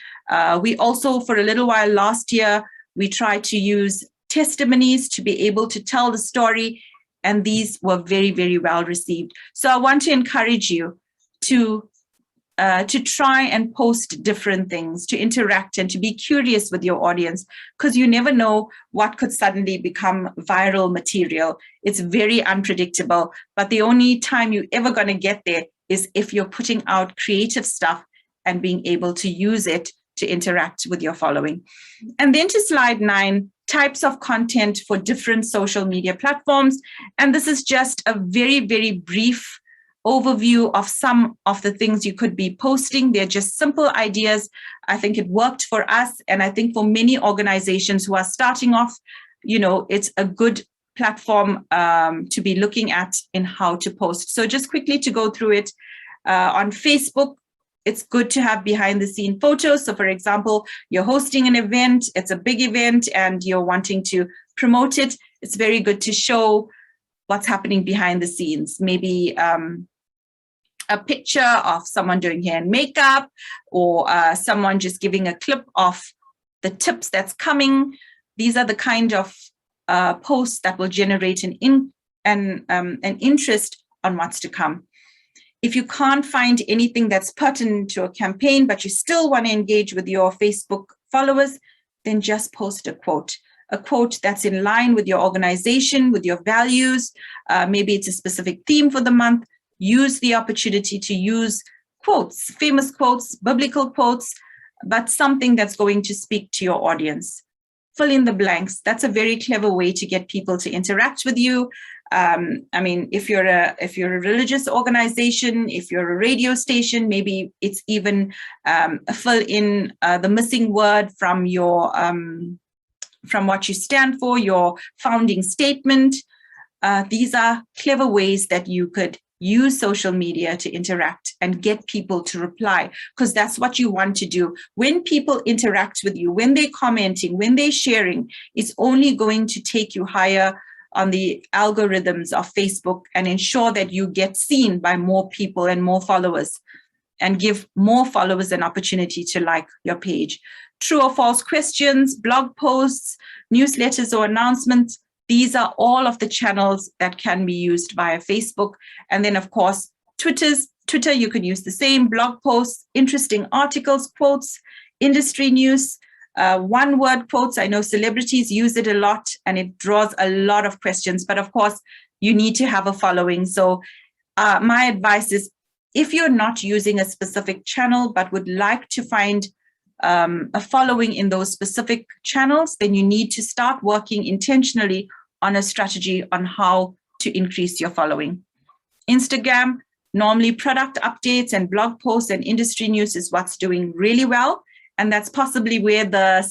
We also, for a little while last year, we tried to use testimonies to be able to tell the story and these were very, very well received. So I want to encourage you to try and post different things, to interact and to be curious with your audience, because you never know what could suddenly become viral material. It's very unpredictable, but the only time you're ever going to get there is if you're putting out creative stuff and being able to use it to interact with your following. And then to slide 9, types of content for different social media platforms. And this is just a very, very brief overview of some of the things you could be posting. They're just simple ideas. I think it worked for us. And I think for many organizations who are starting off, you know, it's a good platform to be looking at in how to post. So just quickly to go through it, on Facebook, it's good to have behind the scene photos. So for example, you're hosting an event, it's a big event and you're wanting to promote it. It's very good to show what's happening behind the scenes. Maybe a picture of someone doing hair and makeup, or someone just giving a clip of the tips that's coming. These are the kind of posts that will generate an interest on what's to come. If you can't find anything that's pertinent to a campaign, but you still want to engage with your Facebook followers, then just post a quote that's in line with your organization, with your values. Maybe it's a specific theme for the month. Use the opportunity to use quotes, famous quotes, biblical quotes, but something that's going to speak to your audience. Fill in the blanks. That's a very clever way to get people to interact with you. I mean, if you're a religious organization, if you're a radio station, maybe it's even fill in the missing word from your from what you stand for, your founding statement. These are clever ways that you could use social media to interact and get people to reply, because that's what you want to do. When people interact with you, when they're commenting, when they're sharing, it's only going to take you higher on the algorithms of Facebook and ensure that you get seen by more people and more followers, and give more followers an opportunity to like your page. True or false questions, blog posts, newsletters or announcements. These are all of the channels that can be used via Facebook. And then, of course, Twitter, you can use the same, blog posts, interesting articles, quotes, industry news, one-word quotes. I know celebrities use it a lot and it draws a lot of questions. But of course, you need to have a following. So my advice is, if you're not using a specific channel but would like to find a following in those specific channels, then you need to start working intentionally on a strategy on how to increase your following. Instagram, normally product updates and blog posts and industry news is what's doing really well. And that's possibly where the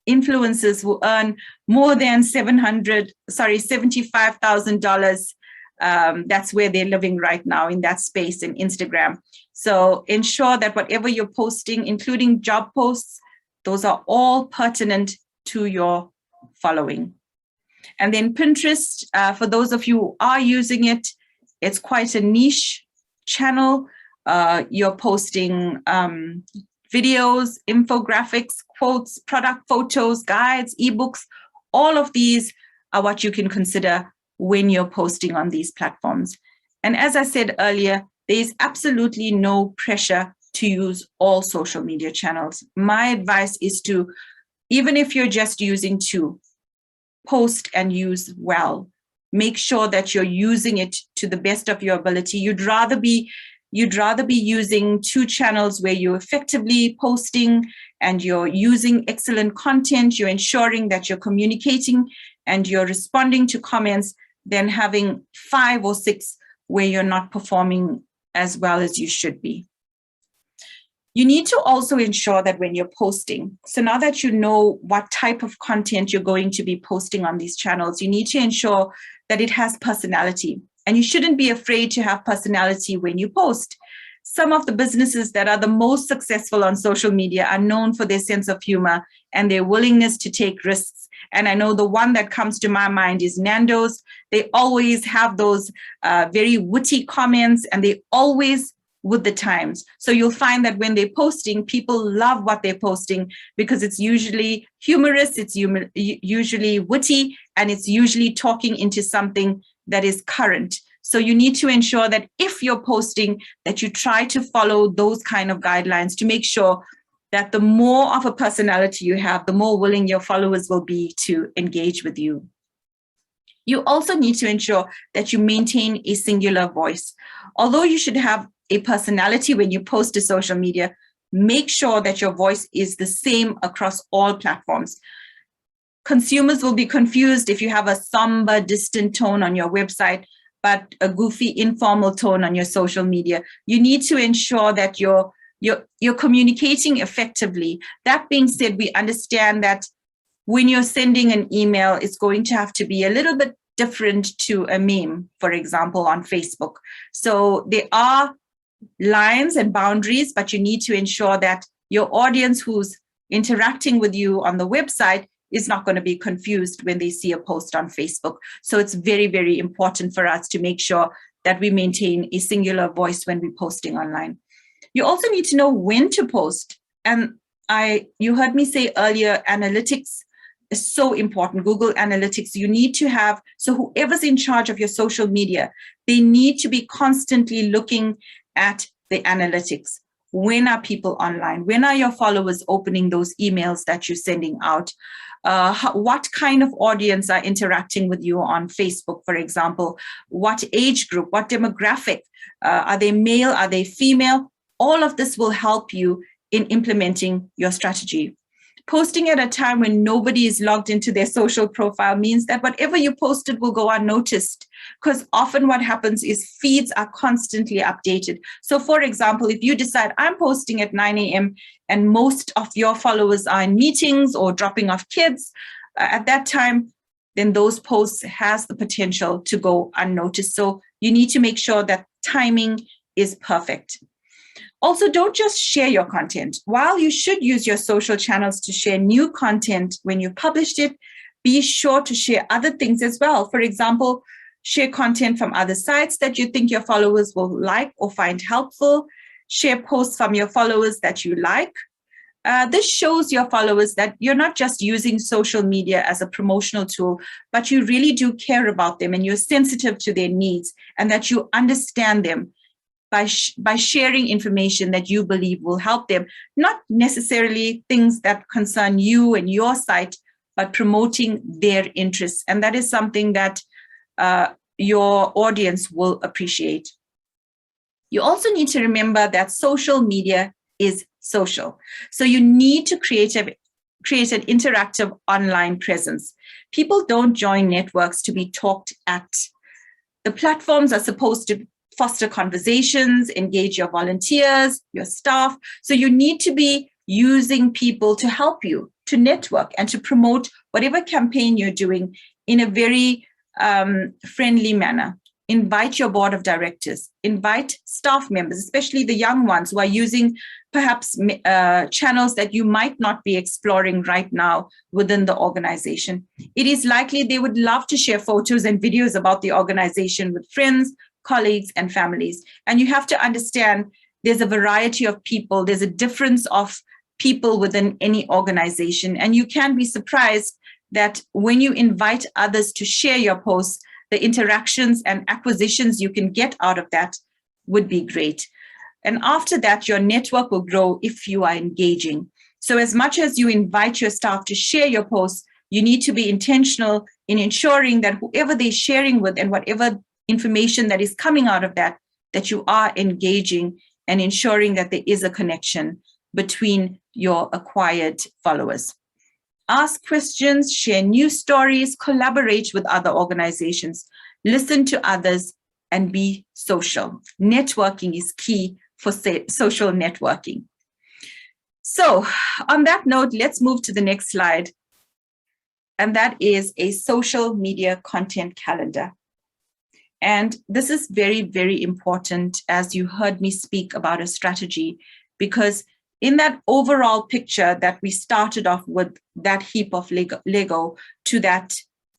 influencers who earn more than $75,000, that's where they're living right now, in that space in Instagram. So ensure that whatever you're posting, including job posts, those are all pertinent to your following. And then Pinterest, for those of you who are using it, it's quite a niche channel. You're posting videos, infographics, quotes, product photos, guides, ebooks. All of these are what you can consider when you're posting on these platforms. And as I said earlier, there's absolutely no pressure to use all social media channels. My advice is to, even if you're just using 2, post and use well. Make sure that you're using it to the best of your ability. You'd rather be using 2 channels where you're effectively posting and you're using excellent content, you're ensuring that you're communicating and you're responding to comments, than having 5 or 6 where you're not performing as well as you should be. You need to also ensure that when you're posting, so now that you know what type of content you're going to be posting on these channels, you need to ensure that it has personality. And you shouldn't be afraid to have personality when you post. Some of the businesses that are the most successful on social media are known for their sense of humor and their willingness to take risks. And I know the one that comes to my mind is Nando's. They always have those very witty comments, and they always with the times. So you'll find that when they're posting, people love what they're posting because it's usually humorous, it's usually witty, and it's usually talking into something that is current. So you need to ensure that if you're posting, that you try to follow those kind of guidelines to make sure that the more of a personality you have, the more willing your followers will be to engage with you. You also need to ensure that you maintain a singular voice. Although you should have a personality when you post to social media, make sure that your voice is the same across all platforms. Consumers will be confused if you have a somber, distant tone on your website, but a goofy, informal tone on your social media. You need to ensure that you're communicating effectively. That being said, we understand that when you're sending an email, it's going to have to be a little bit different to a meme, for example, on Facebook. So there are lines and boundaries, but you need to ensure that your audience who's interacting with you on the website is not going to be confused when they see a post on Facebook. So it's very, very important for us to make sure that we maintain a singular voice when we're posting online. You also need to know when to post. And you heard me say earlier, analytics is so important. Google Analytics, you need to have, so whoever's in charge of your social media, they need to be constantly looking at the analytics. When are people online? When are your followers opening those emails that you're sending out? What kind of audience are interacting with you on Facebook, for example? What age group, what demographic? Are they male? Are they female? All of this will help you in implementing your strategy. Posting at a time when nobody is logged into their social profile means that whatever you posted will go unnoticed, because often what happens is feeds are constantly updated. So for example, if you decide I'm posting at 9 a.m. and most of your followers are in meetings or dropping off kids at that time, then those posts has the potential to go unnoticed. So you need to make sure that timing is perfect. Also, don't just share your content. While you should use your social channels to share new content when you published it, be sure to share other things as well. For example, share content from other sites that you think your followers will like or find helpful. Share posts from your followers that you like. This shows your followers that you're not just using social media as a promotional tool, but you really do care about them and you're sensitive to their needs and that you understand them by sharing information that you believe will help them, not necessarily things that concern you and your site, but promoting their interests. And that is something that your audience will appreciate. You also need to remember that social media is social. So you need to create an interactive online presence. People don't join networks to be talked at. The platforms are supposed to foster conversations, engage your volunteers, your staff. So you need to be using people to help you, to network and to promote whatever campaign you're doing in a very friendly manner. Invite your board of directors, invite staff members, especially the young ones who are using perhaps channels that you might not be exploring right now within the organization. It is likely they would love to share photos and videos about the organization with friends, colleagues, and families. And you have to understand there's a variety of people, there's a difference of people within any organization. And you can be surprised that when you invite others to share your posts, the interactions and acquisitions you can get out of that would be great. And after that, your network will grow if you are engaging. So as much as you invite your staff to share your posts, you need to be intentional in ensuring that whoever they're sharing with and whatever information that is coming out of that, that you are engaging and ensuring that there is a connection between your acquired followers. Ask questions, share news stories, collaborate with other organizations, listen to others, and be social. Networking is key for social networking. So on that note, let's move to the next slide. And that is a social media content calendar. And this is very, very important as you heard me speak about a strategy, because in that overall picture that we started off with, that heap of Lego to that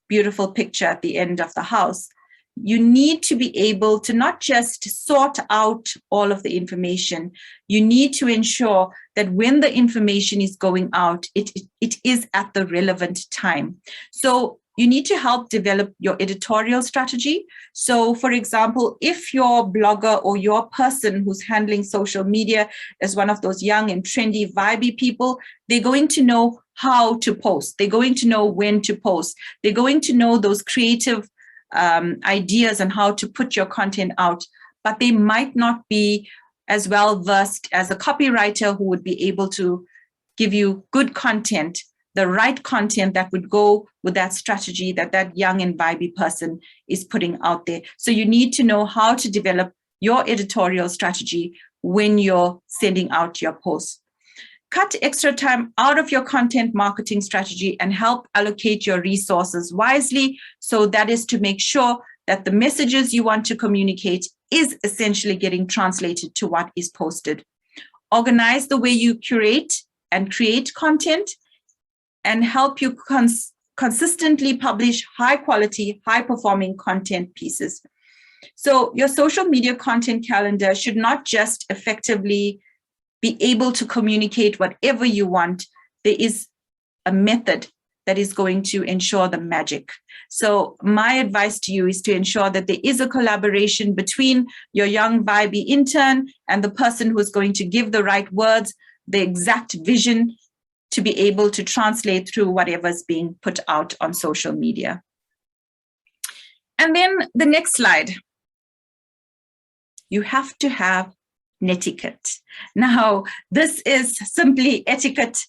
beautiful picture at the end of the house, you need to be able to not just sort out all of the information. You need to ensure that when the information is going out, it is at the relevant time. So you need to help develop your editorial strategy. So for example, if your blogger or your person who's handling social media is one of those young and trendy, vibey people, they're going to know how to post. They're going to know when to post. They're going to know those creative ideas on how to put your content out, but they might not be as well versed as a copywriter who would be able to give you good content, the right content that would go with that strategy that that young and vibey person is putting out there. So you need to know how to develop your editorial strategy when you're sending out your posts. Cut extra time out of your content marketing strategy and help allocate your resources wisely. So that is to make sure that the messages you want to communicate is essentially getting translated to what is posted. Organize the way you curate and create content and help you consistently publish high quality, high performing content pieces. So your social media content calendar should not just effectively be able to communicate whatever you want. There is a method that is going to ensure the magic. So my advice to you is to ensure that there is a collaboration between your young vibey intern and the person who is going to give the right words, the exact vision to be able to translate through whatever's being put out on social media. And then the next slide. You have to have netiquette. Now, this is simply etiquette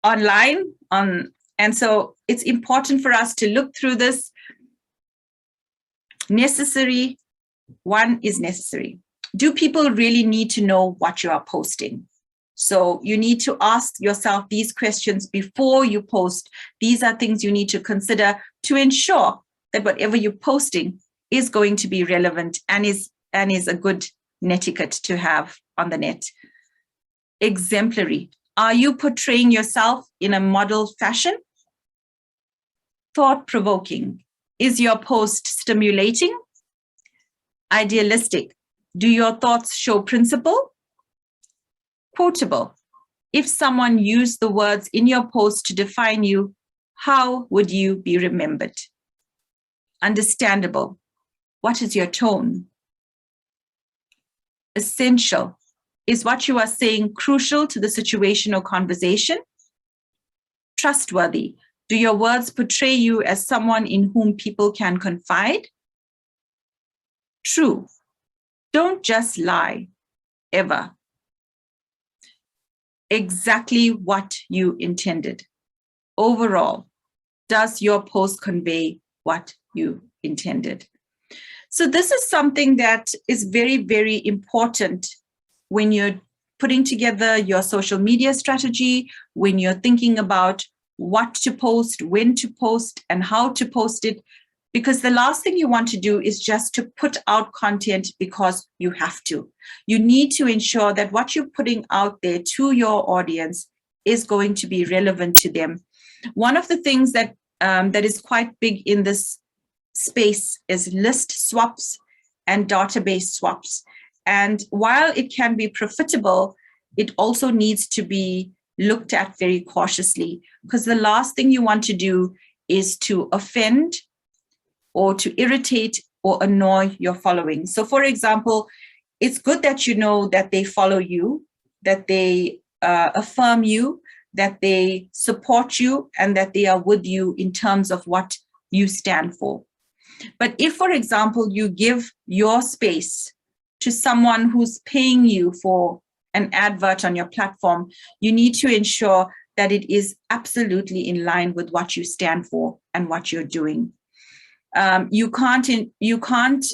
online, and so it's important for us to look through this. Necessary, one is necessary. Do people really need to know what you are posting? So you need to ask yourself these questions before you post. These are things you need to consider to ensure that whatever you're posting is going to be relevant and is a good netiquette to have on the net. Exemplary. Are you portraying yourself in a model fashion? Thought-provoking. Is your post stimulating? Idealistic. Do your thoughts show principle? Quotable. If someone used the words in your post to define you, how would you be remembered? Understandable. What is your tone? Essential. Is what you are saying crucial to the situation or conversation? Trustworthy. Do your words portray you as someone in whom people can confide? True. Don't just lie, ever. Exactly what you intended. Overall, does your post convey what you intended? So this is something that is very, very important when you're putting together your social media strategy, when you're thinking about what to post, when to post, and how to post it, because the last thing you want to do is just to put out content because you have to. You need to ensure that what you're putting out there to your audience is going to be relevant to them. One of the things that that is quite big in this space is list swaps and database swaps. And while it can be profitable, it also needs to be looked at very cautiously, because the last thing you want to do is to offend or to irritate or annoy your following. So for example, it's good that you know that they follow you, that they affirm you, that they support you, and that they are with you in terms of what you stand for. But if, for example, you give your space to someone who's paying you for an advert on your platform, you need to ensure that it is absolutely in line with what you stand for and what you're doing. You can't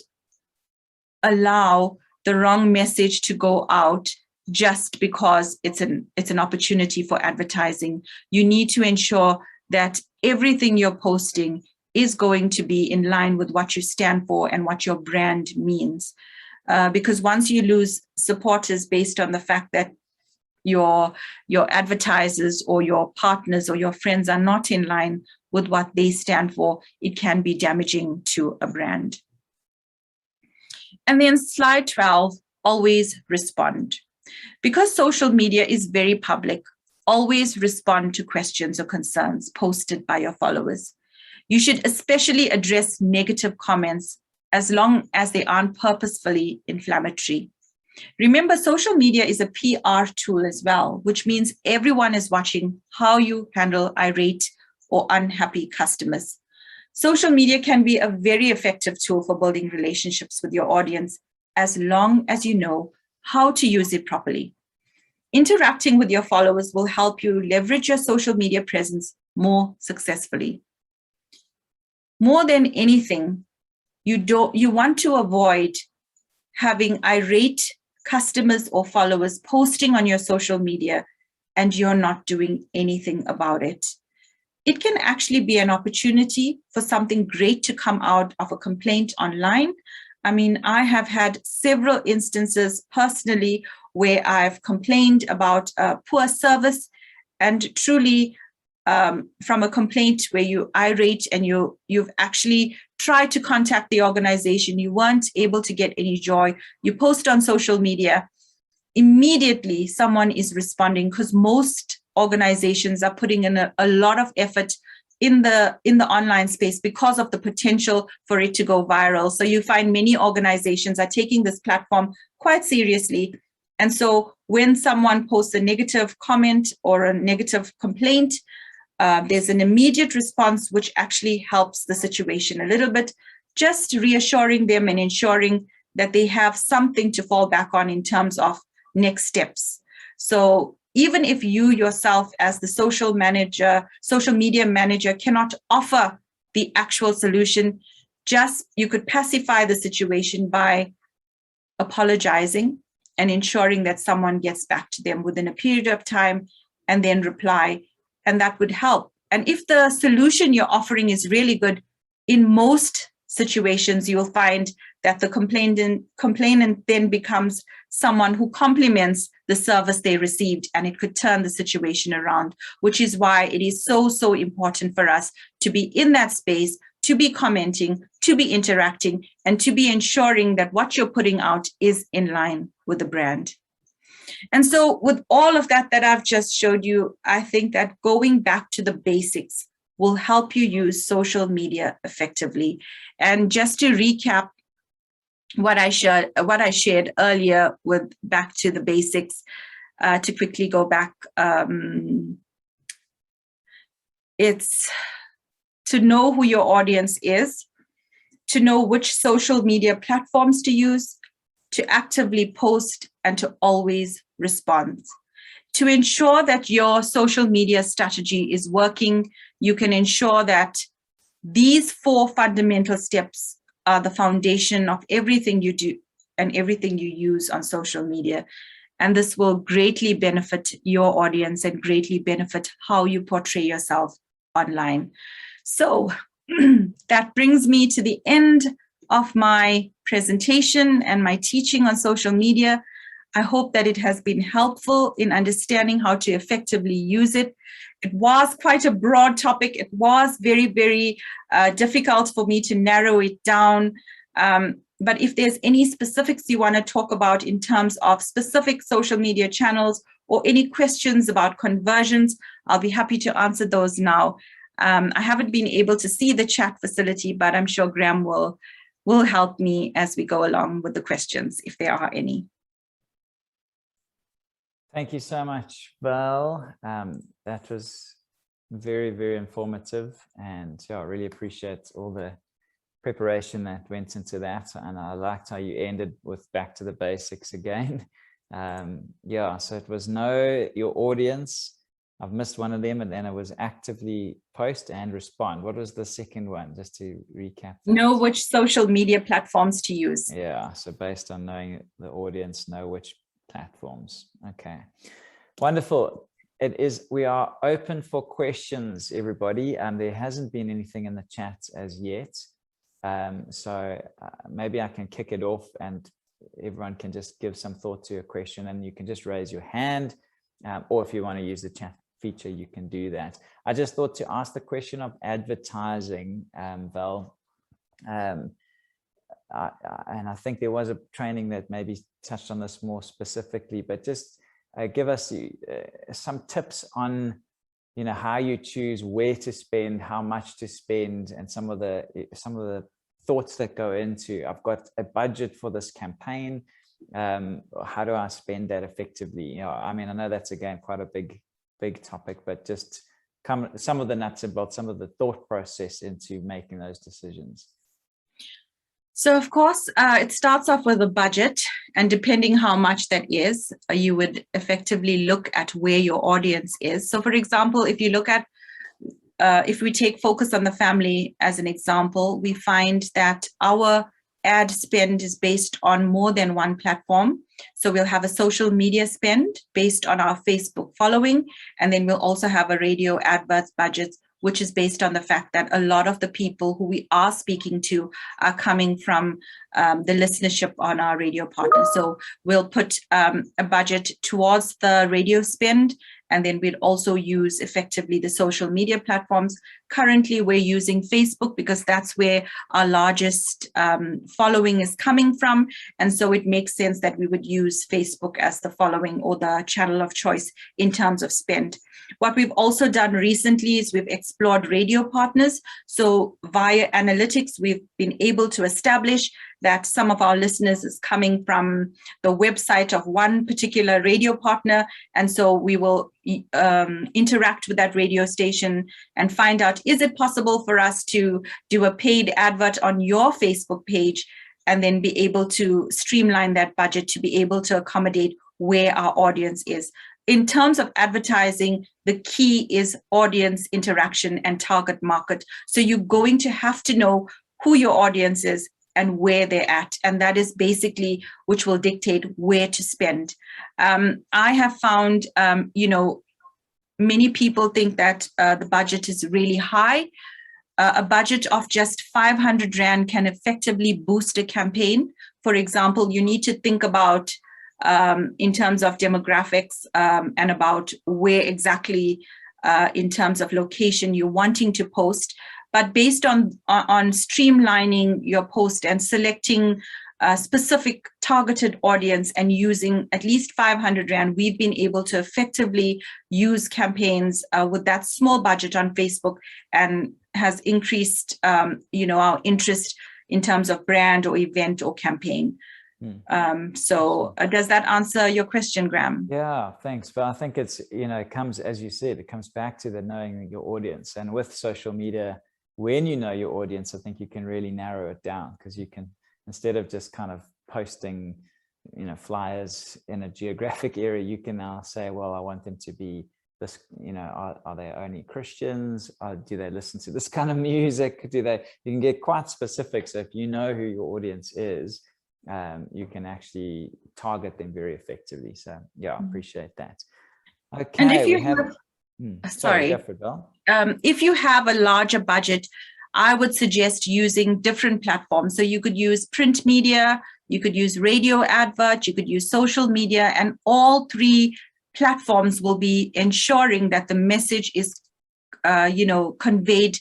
allow the wrong message to go out just because it's an opportunity for advertising. You need to ensure that everything you're posting is going to be in line with what you stand for and what your brand means. Because once you lose supporters based on the fact that your advertisers or your partners or your friends are not in line with what they stand for, it can be damaging to a brand. And then slide 12, always respond. Because social media is very public, always respond to questions or concerns posted by your followers. You should especially address negative comments as long as they aren't purposefully inflammatory. Remember, social media is a PR tool as well, which means everyone is watching how you handle irate or unhappy customers. Social media can be a very effective tool for building relationships with your audience as long as you know how to use it properly. Interacting with your followers will help you leverage your social media presence more successfully. More than anything, you want to avoid having irate customers or followers posting on your social media and you're not doing anything about it. It can actually be an opportunity for something great to come out of a complaint online. I mean, I have had several instances personally where I've complained about poor service, and truly from a complaint where you irate and you've actually tried to contact the organization, you weren't able to get any joy, you post on social media, immediately someone is responding, because most organizations are putting in a lot of effort in the online space because of the potential for it to go viral. So you find many organizations are taking this platform quite seriously. And so when someone posts a negative comment or a negative complaint, there's an immediate response, which actually helps the situation a little bit, just reassuring them and ensuring that they have something to fall back on in terms of next steps. So even if you yourself as the social media manager cannot offer the actual solution, just you could pacify the situation by apologizing and ensuring that someone gets back to them within a period of time and then reply, and that would help. And if the solution you're offering is really good, in most situations, you'll find that the complainant then becomes someone who compliments the service they received, and it could turn the situation around, which is why it is so important for us to be in that space, to be commenting, to be interacting, and to be ensuring that what you're putting out is in line with the brand. And so with all of that I've just showed you, I think that going back to the basics will help you use social media effectively. And just to recap what I shared earlier with back to the basics, to quickly go back, it's to know who your audience is, to know which social media platforms to use, to actively post, and to always respond. To ensure that your social media strategy is working, you can ensure that these 4 fundamental steps are the foundation of everything you do and everything you use on social media. And this will greatly benefit your audience and greatly benefit how you portray yourself online. So that brings me to the end of my presentation and my teaching on social media. I hope that it has been helpful in understanding how to effectively use it. It was quite a broad topic. It was very difficult for me to narrow it down. But if there's any specifics you want to talk about in terms of specific social media channels or any questions about conversions, I'll be happy to answer those now. I haven't been able to see the chat facility, but I'm sure Graham will help me as we go along with the questions, if there are any. Thank you so much, Val. That was very informative, and yeah, I really appreciate all the preparation that went into that, and I liked how you ended with back to the basics again. Yeah, so it was know your audience. I've missed one of them, and then it was actively post and respond. What was the second one, just to recap that? Know which social media platforms to use. Yeah, so based on knowing the audience, know which platforms. Okay, wonderful. We are open for questions, everybody. There hasn't been anything in the chat as yet. So maybe I can kick it off and everyone can just give some thought to a question, and you can just raise your hand or if you want to use the chat feature, you can do that. I just thought to ask the question of advertising, Val. And I think there was a training that maybe touched on this more specifically, but just give us some tips on, how you choose where to spend, how much to spend, and some of the thoughts that go into, I've got a budget for this campaign. How do I spend that effectively? I mean, I know that's again quite a big topic, but just some of the nuts and bolts, some of the thought process into making those decisions. So of course, it starts off with a budget, and depending how much that is, you would effectively look at where your audience is. So for example, if you look at, if we take Focus on the Family as an example, we find that our ad spend is based on more than one platform. So we'll have a social media spend based on our Facebook following, and then we'll also have a radio adverts budget, which is based on the fact that a lot of the people who we are speaking to are coming from the listenership on our radio partners. So we'll put a budget towards the radio spend, and then we'd also use effectively the social media platforms. Currently, we're using Facebook because that's where our largest following is coming from. And so it makes sense that we would use Facebook as the following or the channel of choice in terms of spend. What we've also done recently is we've explored radio partners. So via analytics, we've been able to establish that some of our listeners is coming from the website of one particular radio partner. And so we will interact with that radio station and find out, is it possible for us to do a paid advert on your Facebook page, and then be able to streamline that budget to be able to accommodate where our audience is. In terms of advertising, the key is audience interaction and target market. So you're going to have to know who your audience is and where they're at. And that is basically which will dictate where to spend. I have found, many people think that the budget is really high. A budget of just 500 Rand can effectively boost a campaign. For example, you need to think about in terms of demographics and about where exactly in terms of location you're wanting to post. But based on streamlining your post and selecting a specific targeted audience and using at least 500 Rand, we've been able to effectively use campaigns with that small budget on Facebook, and has increased, our interest in terms of brand or event or campaign. So does that answer your question, Graham? Yeah, thanks. But I think it's, it comes, as you said, it comes back to the knowing your audience. And with social media, when you know your audience, I think you can really narrow it down, because you can, instead of just kind of posting, flyers in a geographic area, you can now say, well, I want them to be this, are they only Christians? Do they listen to this kind of music? You can get quite specific. So if you know who your audience is, you can actually target them very effectively. So yeah, I appreciate that. Okay. And if you have if you have a larger budget, I would suggest using different platforms. So you could use print media, you could use radio advert, you could use social media, and all three platforms will be ensuring that the message is, conveyed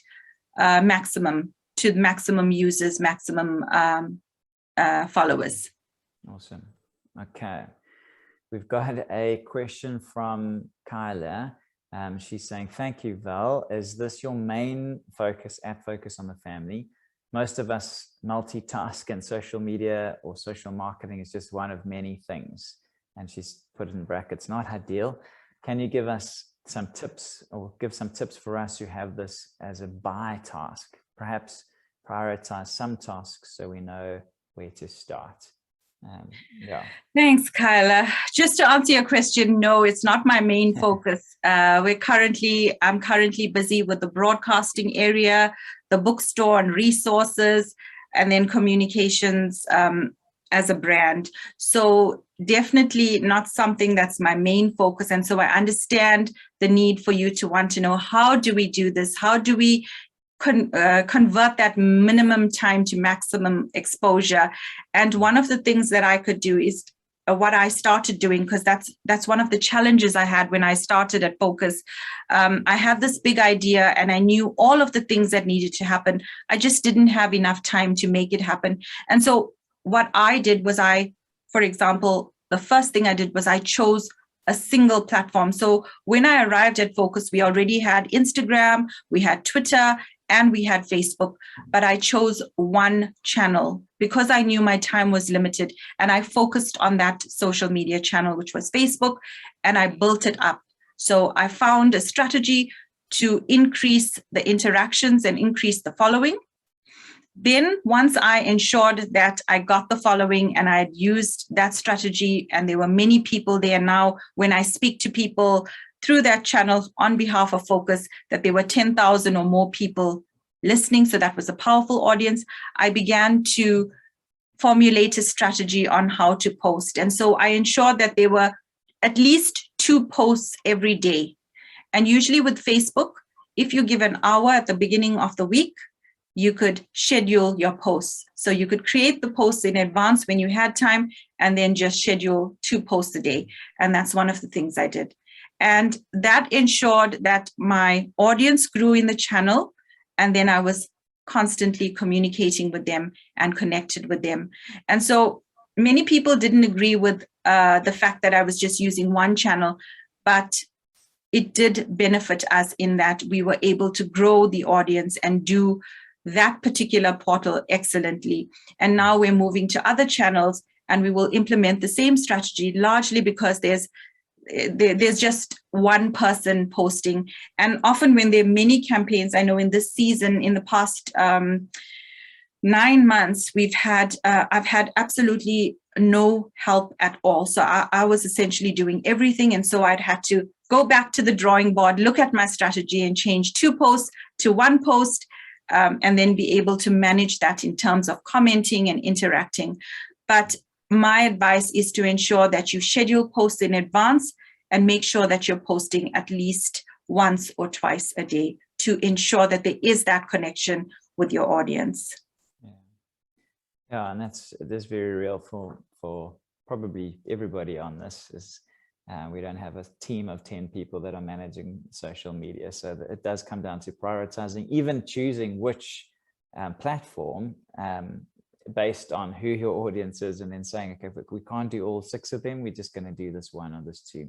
maximum to maximum users, maximum followers. Awesome. Okay. We've got a question from Kyla. She's saying, thank you, Val. Is this your main focus at Focus on the Family? Most of us multitask, and social media or social marketing is just one of many things. And she's put in brackets, not ideal. Can you give us some tips, or give some tips for us who have this as a by task? Perhaps prioritize some tasks so we know where to start. Yeah. Thanks, Kyla. Just to answer your question, no, it's not my main focus. I'm currently busy with the broadcasting area, the bookstore and resources, and then communications as a brand. So definitely not something that's my main focus. And so I understand the need for you to want to know, how do we do this? How do we convert that minimum time to maximum exposure? And one of the things that I could do is what I started doing, because that's one of the challenges I had when I started at Focus. I had this big idea and I knew all of the things that needed to happen. I just didn't have enough time to make it happen. And so what I did was for example, the first thing I did was I chose a single platform. So when I arrived at Focus, we already had Instagram, we had Twitter, and we had Facebook, but I chose one channel because I knew my time was limited, and I focused on that social media channel, which was Facebook, and I built it up. So I found a strategy to increase the interactions and increase the following. Then once I ensured that I got the following and I had used that strategy, and there were many people there now, when I speak to people through that channel on behalf of Focus, that there were 10,000 or more people listening. So that was a powerful audience. I began to formulate a strategy on how to post. And so I ensured that there were at least 2 posts every day. And usually with Facebook, if you give an hour at the beginning of the week, you could schedule your posts. So you could create the posts in advance when you had time, and then just schedule 2 posts a day. And that's one of the things I did. And that ensured that my audience grew in the channel, and then I was constantly communicating with them and connected with them. And so many people didn't agree with the fact that I was just using one channel, but it did benefit us in that we were able to grow the audience and do that particular portal excellently. And now we're moving to other channels, and we will implement the same strategy, largely because there's just one person posting. And often when there are many campaigns, I know in this season, in the past 9 months, I've had absolutely no help at all. So I was essentially doing everything. And so I'd had to go back to the drawing board, look at my strategy, and change 2 posts to 1 post, and then be able to manage that in terms of commenting and interacting. But my advice is to ensure that you schedule posts in advance and make sure that you're posting at least once or twice a day to ensure that there is that connection with your audience. Yeah, and that's very real for probably everybody on this. Is we don't have a team of 10 people that are managing social media, so it does come down to prioritizing, even choosing which platform based on who your audience is, and then saying, okay, look, we can't do all 6 of them, we're just going to do this 1 or this 2.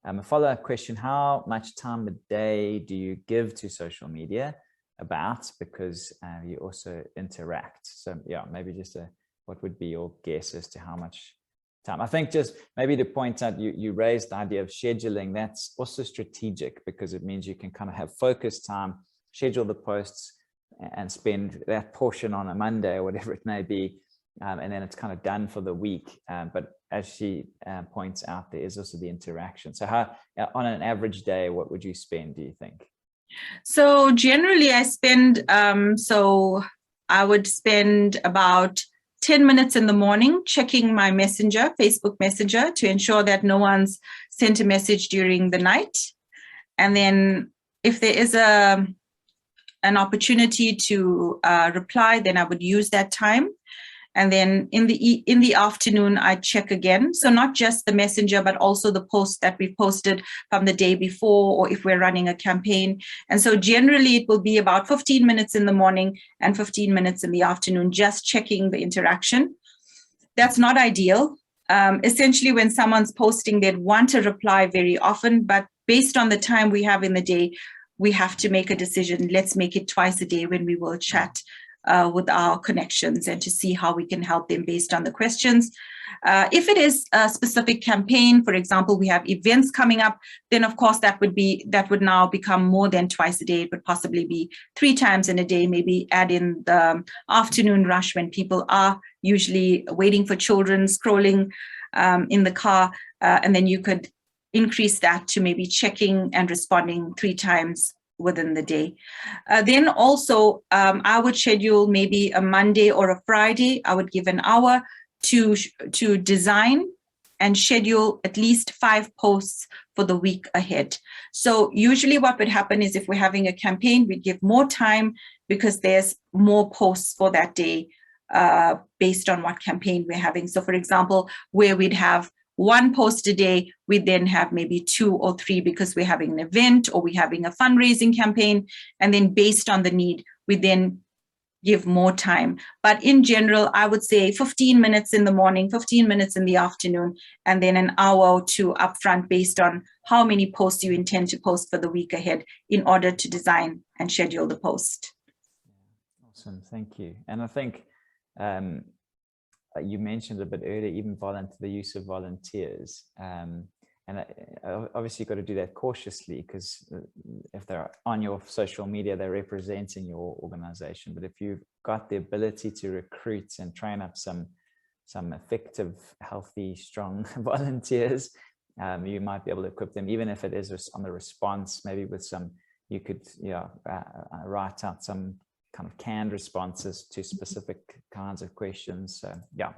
A follow-up question: how much time a day do you give to social media? Because you also interact. So yeah, maybe just what would be your guess as to how much time? I think just maybe to point out, you raised the idea of scheduling. That's also strategic, because it means you can kind of have focused time, schedule the posts, and spend that portion on a Monday or whatever it may be, and then it's kind of done for the week. But as she points out, there is also the interaction. So how, on an average day, what would you spend, do you think? So generally I spend, I would spend about 10 minutes in the morning checking my messenger, Facebook Messenger, to ensure that no one's sent a message during the night. And then if there is an opportunity to reply, then I would use that time. And then in the afternoon, I check again. So not just the messenger, but also the post that we posted from the day before, or if we're running a campaign. And so generally it will be about 15 minutes in the morning and 15 minutes in the afternoon, just checking the interaction. That's not ideal. Essentially, when someone's posting, they'd want a reply very often, but based on the time we have in the day, we have to make a decision. Let's make it twice a day when we will chat with our connections, and to see how we can help them based on the questions. If it is a specific campaign, for example, we have events coming up, then of course that would now become more than twice a day. It would possibly be 3 times in a day, maybe add in the afternoon rush when people are usually waiting for children, scrolling in the car, and then you could increase that to maybe checking and responding 3 times within the day. Then also I would schedule maybe a Monday or a Friday. I would give an hour to design and schedule at least 5 posts for the week ahead. So usually what would happen is, if we're having a campaign, we give more time because there's more posts for that day based on what campaign we're having. So for example, where we'd have one post a day, we then have maybe 2 or 3 because we're having an event or we're having a fundraising campaign. And then based on the need, we then give more time. But in general, I would say 15 minutes in the morning, 15 minutes in the afternoon, and then an hour or 2 upfront based on how many posts you intend to post for the week ahead in order to design and schedule the post. Awesome, thank you. And I think you mentioned a bit earlier, even the use of volunteers. And obviously you've got to do that cautiously, because if they're on your social media, they're representing your organization. But if you've got the ability to recruit and train up some effective, healthy, strong volunteers, you might be able to equip them, even if it is on the response, maybe with you could write out some kind of canned responses to specific kinds of questions. So yeah.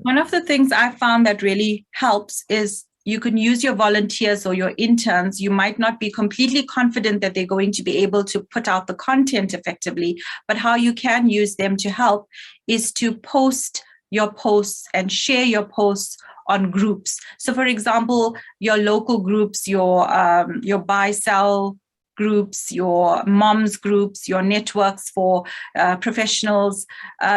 One of the things I found that really helps is you can use your volunteers or your interns. You might not be completely confident that they're going to be able to put out the content effectively, but how you can use them to help is to post your posts and share your posts on groups. So for example, your local groups, your buy-sell groups, your moms groups, your networks for professionals.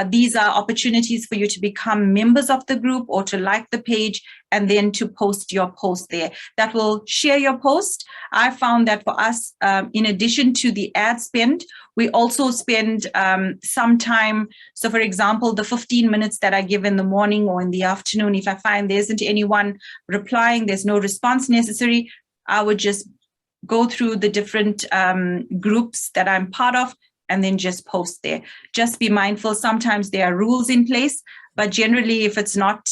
These are opportunities for you to become members of the group or to like the page and then to post your post there. That will share your post. I found that for us, in addition to the ad spend, we also spend some time. So for example, the 15 minutes that I give in the morning or in the afternoon, if I find there isn't anyone replying, there's no response necessary, I would just go through the different groups that I'm part of and then just post there. Just be mindful. Sometimes there are rules in place, but generally if it's not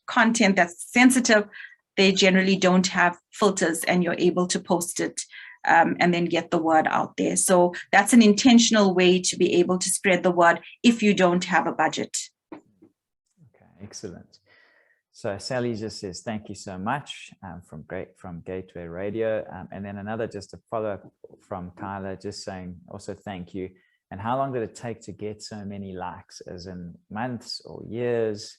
content that's sensitive, they generally don't have filters and you're able to post it and then get the word out there. So that's an intentional way to be able to spread the word if you don't have a budget. Okay, excellent. So Sally just says, thank you so much from Gateway Radio. And then another, just a follow-up from Kyla, just saying also thank you. And how long did it take to get so many likes, as in months or years?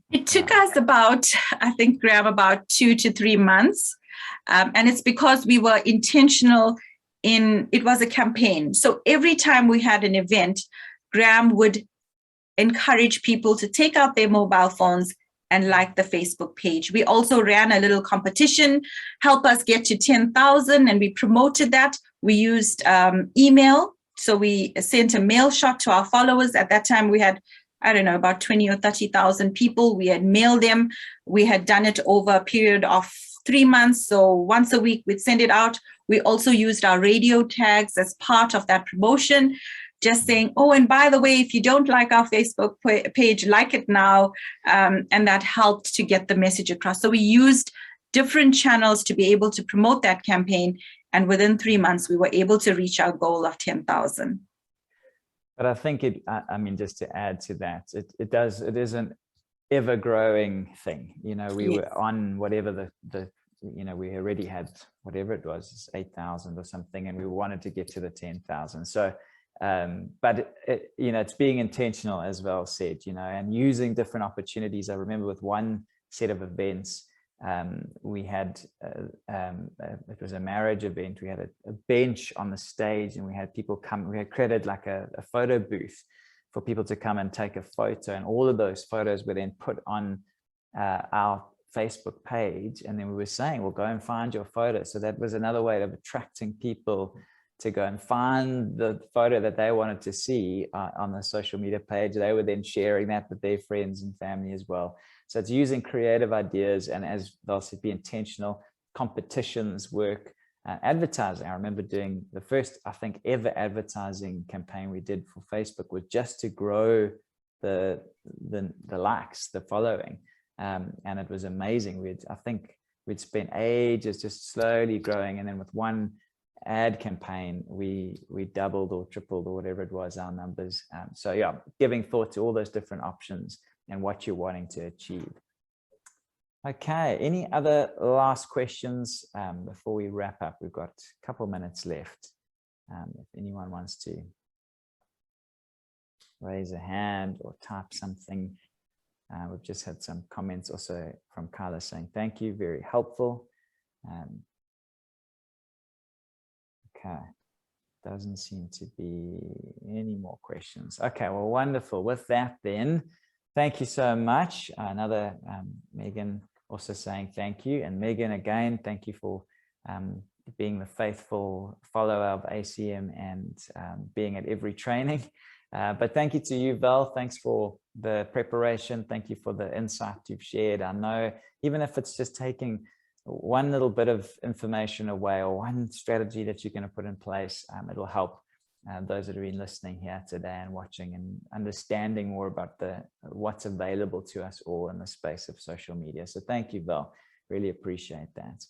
It took us about, I think, Graham, about 2 to 3 months. And it's because we were intentional it was a campaign. So every time we had an event, Graham would encourage people to take out their mobile phones and like the Facebook page. We also ran a little competition, help us get to 10,000, and we promoted that. We used email. So we sent a mail shot to our followers. At that time, we had, I don't know, about 20 or 30,000 people. We had mailed them. We had done it over a period of 3 months. So once a week, we'd send it out. We also used our radio tags as part of that promotion. Just saying, oh, and by the way, if you don't like our Facebook page, like it now. And that helped to get the message across. So we used different channels to be able to promote that campaign. And within 3 months, we were able to reach our goal of 10,000. But I think I mean, just to add to that, it is an ever growing thing. You know, we were on whatever we already had, whatever it was, 8,000 or something, and we wanted to get to the 10,000. So, but it's being intentional, as Val said, and using different opportunities. I remember with one set of events, we had it was a marriage event. We had a bench on the stage, and we had people come. We had created like a photo booth for people to come and take a photo, and all of those photos were then put on our Facebook page. And then we were saying, well, go and find your photo. So that was another way of attracting people to go and find the photo that they wanted to see on the social media page. They were then sharing that with their friends and family as well. So it's using creative ideas, and as they'll say, be intentional. Competitions work. Advertising. I remember doing the first, I think, ever advertising campaign we did for Facebook was just to grow the likes, the following, and it was amazing. I think we'd spent ages just slowly growing, and then with one ad campaign we doubled or tripled or whatever it was our numbers. So yeah, giving thought to all those different options and what you're wanting to achieve. Okay, any other last questions before we wrap up? We've got a couple minutes left. If anyone wants to raise a hand or type something. We've just had some comments also from Carla saying thank you, very helpful. Okay, doesn't seem to be any more questions. Okay, well, wonderful. With that then, thank you so much. Another Megan also saying thank you. And Megan, again, thank you for being the faithful follower of ACM and being at every training. But thank you to you, Val. Thanks for the preparation. Thank you for the insight you've shared. I know even if it's just taking one little bit of information away or one strategy that you're going to put in place, it'll help those that have been listening here today and watching and understanding more about what's available to us all in the space of social media. So thank you, Val. Really appreciate that.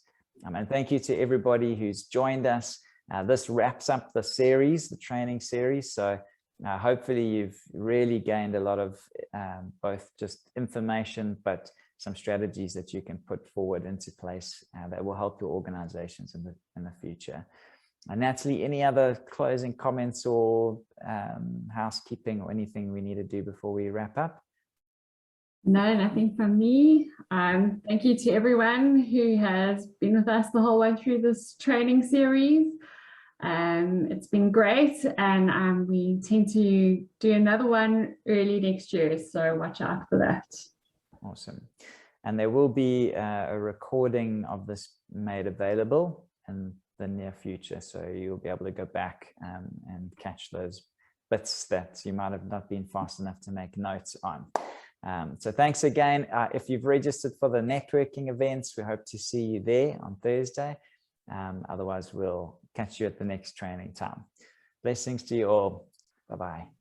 And thank you to everybody who's joined us. This wraps up the series, the training series. So hopefully you've really gained a lot of both just information, but some strategies that you can put forward into place that will help your organizations in the future. And Natalie, any other closing comments or housekeeping or anything we need to do before we wrap up? No, nothing from me. Thank you to everyone who has been with us the whole way through this training series. It's been great, and we intend to do another one early next year, so watch out for that. Awesome. And there will be a recording of this made available in the near future, so you'll be able to go back and catch those bits that you might have not been fast enough to make notes on. So thanks again. If you've registered for the networking events, we hope to see you there on Thursday. Otherwise, we'll catch you at the next training time. Blessings to you all. Bye-bye.